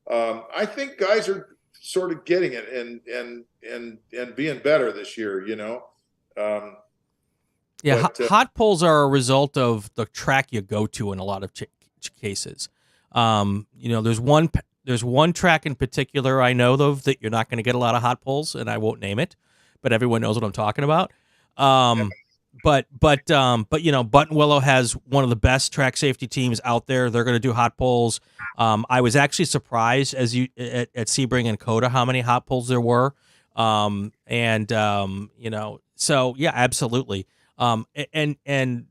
I think guys are sort of getting it and being better this year,
hot pulls are a result of the track you go to in a lot of cases. There's one track in particular I know of that you're not going to get a lot of hot pulls, and I won't name it, but everyone knows what I'm talking about. But Buttonwillow has one of the best track safety teams out there. They're going to do hot pulls. I was actually surprised at Sebring and COTA how many hot pulls there were. So yeah, absolutely. And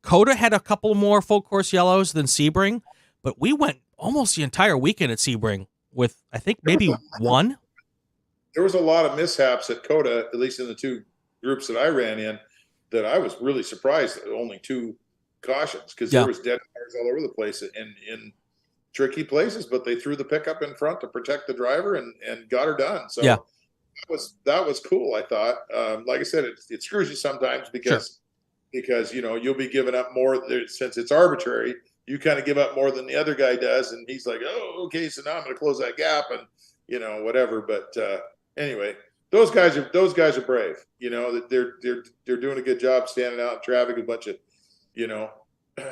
COTA had a couple more full course yellows than Sebring, but we went almost the entire weekend at Sebring with, I think, maybe one.
There was a lot of mishaps at COTA, at least in the 2 groups that I ran in, that I was really surprised at only 2 cautions, because there was dead cars all over the place in tricky places, but they threw the pickup in front to protect the driver and got her done. So that was cool, I thought. Like I said, it screws you sometimes because you'll be giving up more since it's arbitrary. You kind of give up more than the other guy does, and he's like, oh, okay, so now I'm going to close that gap and whatever. But anyway, those guys are brave. They're doing a good job standing out in traffic. A bunch of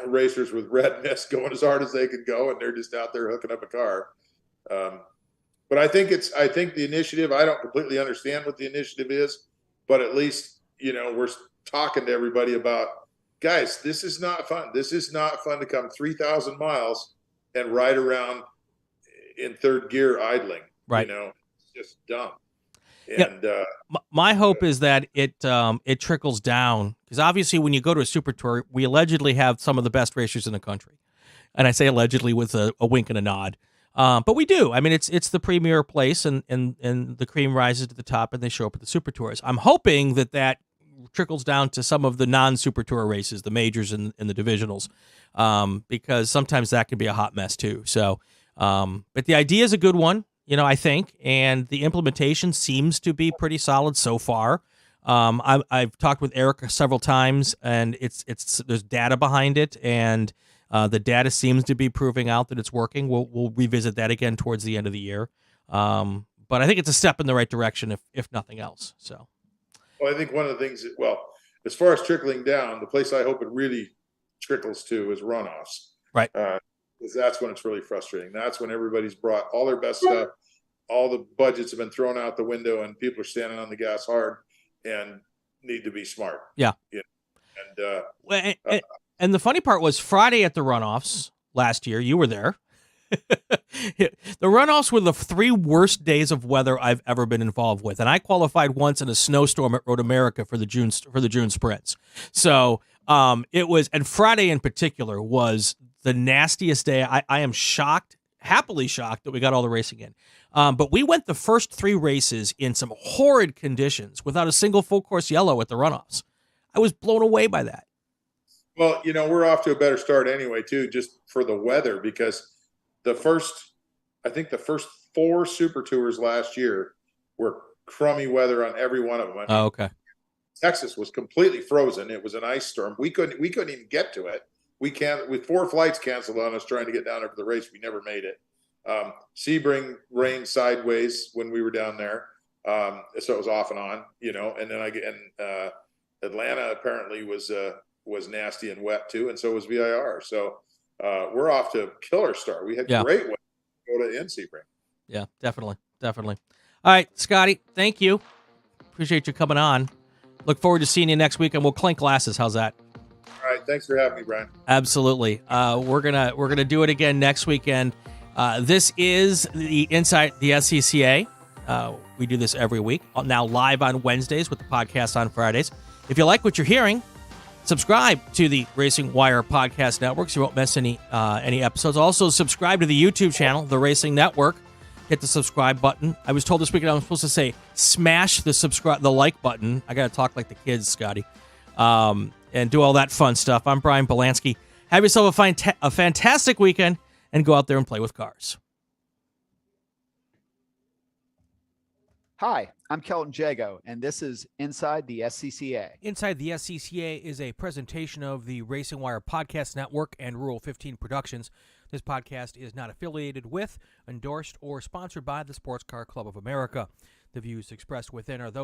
racers with red mist going as hard as they could go, and they're just out there hooking up a car. But I think the initiative, I don't completely understand what the initiative is, but at least we're talking to everybody about guys, this is not fun. This is not fun to come 3,000 miles and ride around in third gear idling.
Right.
It's just dumb.
And my hope is that it trickles down, because obviously when you go to a Super Tour, we allegedly have some of the best racers in the country, and I say allegedly with a wink and a nod, but we do. I mean, it's the premier place, and the cream rises to the top, and they show up at the Super Tours. I'm hoping that trickles down to some of the non-Super Tour races, the majors and the divisionals, because sometimes that can be a hot mess too. So, but the idea is a good one. I think, and the implementation seems to be pretty solid so far. I've talked with Eric several times, and there's data behind it, and the data seems to be proving out that it's working. We'll revisit that again towards the end of the year, but I think it's a step in the right direction, if nothing else. So,
well, I think one of the things as far as trickling down, the place I hope it really trickles to is runoffs,
right?
Because that's when it's really frustrating. That's when everybody's brought all their best stuff. All the budgets have been thrown out the window, and people are standing on the gas hard and need to be smart.
Yeah. And the funny part was Friday at the runoffs last year, you were there. The runoffs were the 3 worst days of weather I've ever been involved with. And I qualified once in a snowstorm at Road America for the June sprints. So it was, and Friday in particular was the nastiest day. I am happily shocked that we got all the racing in. But we went the first 3 races in some horrid conditions without a single full course yellow at the runoffs. I was blown away by that.
Well, we're off to a better start anyway, too, just for the weather, because the first 4 Super Tours last year were crummy weather on every one of them.
Okay.
Texas was completely frozen. It was an ice storm. We couldn't even get to it. With 4 flights canceled on us trying to get down there for the race, we never made it. Sebring rained sideways when we were down there, so it was off and on, and then Atlanta apparently was nasty and wet too, and so was VIR. So we're off to a killer start. We had great weather COTA and Sebring.
Yeah, definitely. All right, Scotty, thank you. Appreciate you coming on. Look forward to seeing you next week, and we'll clink glasses. How's that?
All right, thanks for having me, Brian.
Absolutely. We're gonna do it again next weekend. This is the Inside the SCCA. We do this every week, now live on Wednesdays with the podcast on Fridays. If you like what you're hearing, subscribe to the Racing Wire Podcast Network so you won't miss any episodes. Also, subscribe to the YouTube channel, The Racing Network. Hit the subscribe button. I was told this weekend I was supposed to say smash the like button. I got to talk like the kids, Scotty, and do all that fun stuff. I'm Brian Belansky. Have yourself a fantastic weekend, and go out there and play with cars.
Hi, I'm Kelton Jago, and this is Inside the SCCA.
Inside the SCCA is a presentation of the Racing Wire Podcast Network and Rule 15 Productions. This podcast is not affiliated with, endorsed, or sponsored by the Sports Car Club of America. The views expressed within are those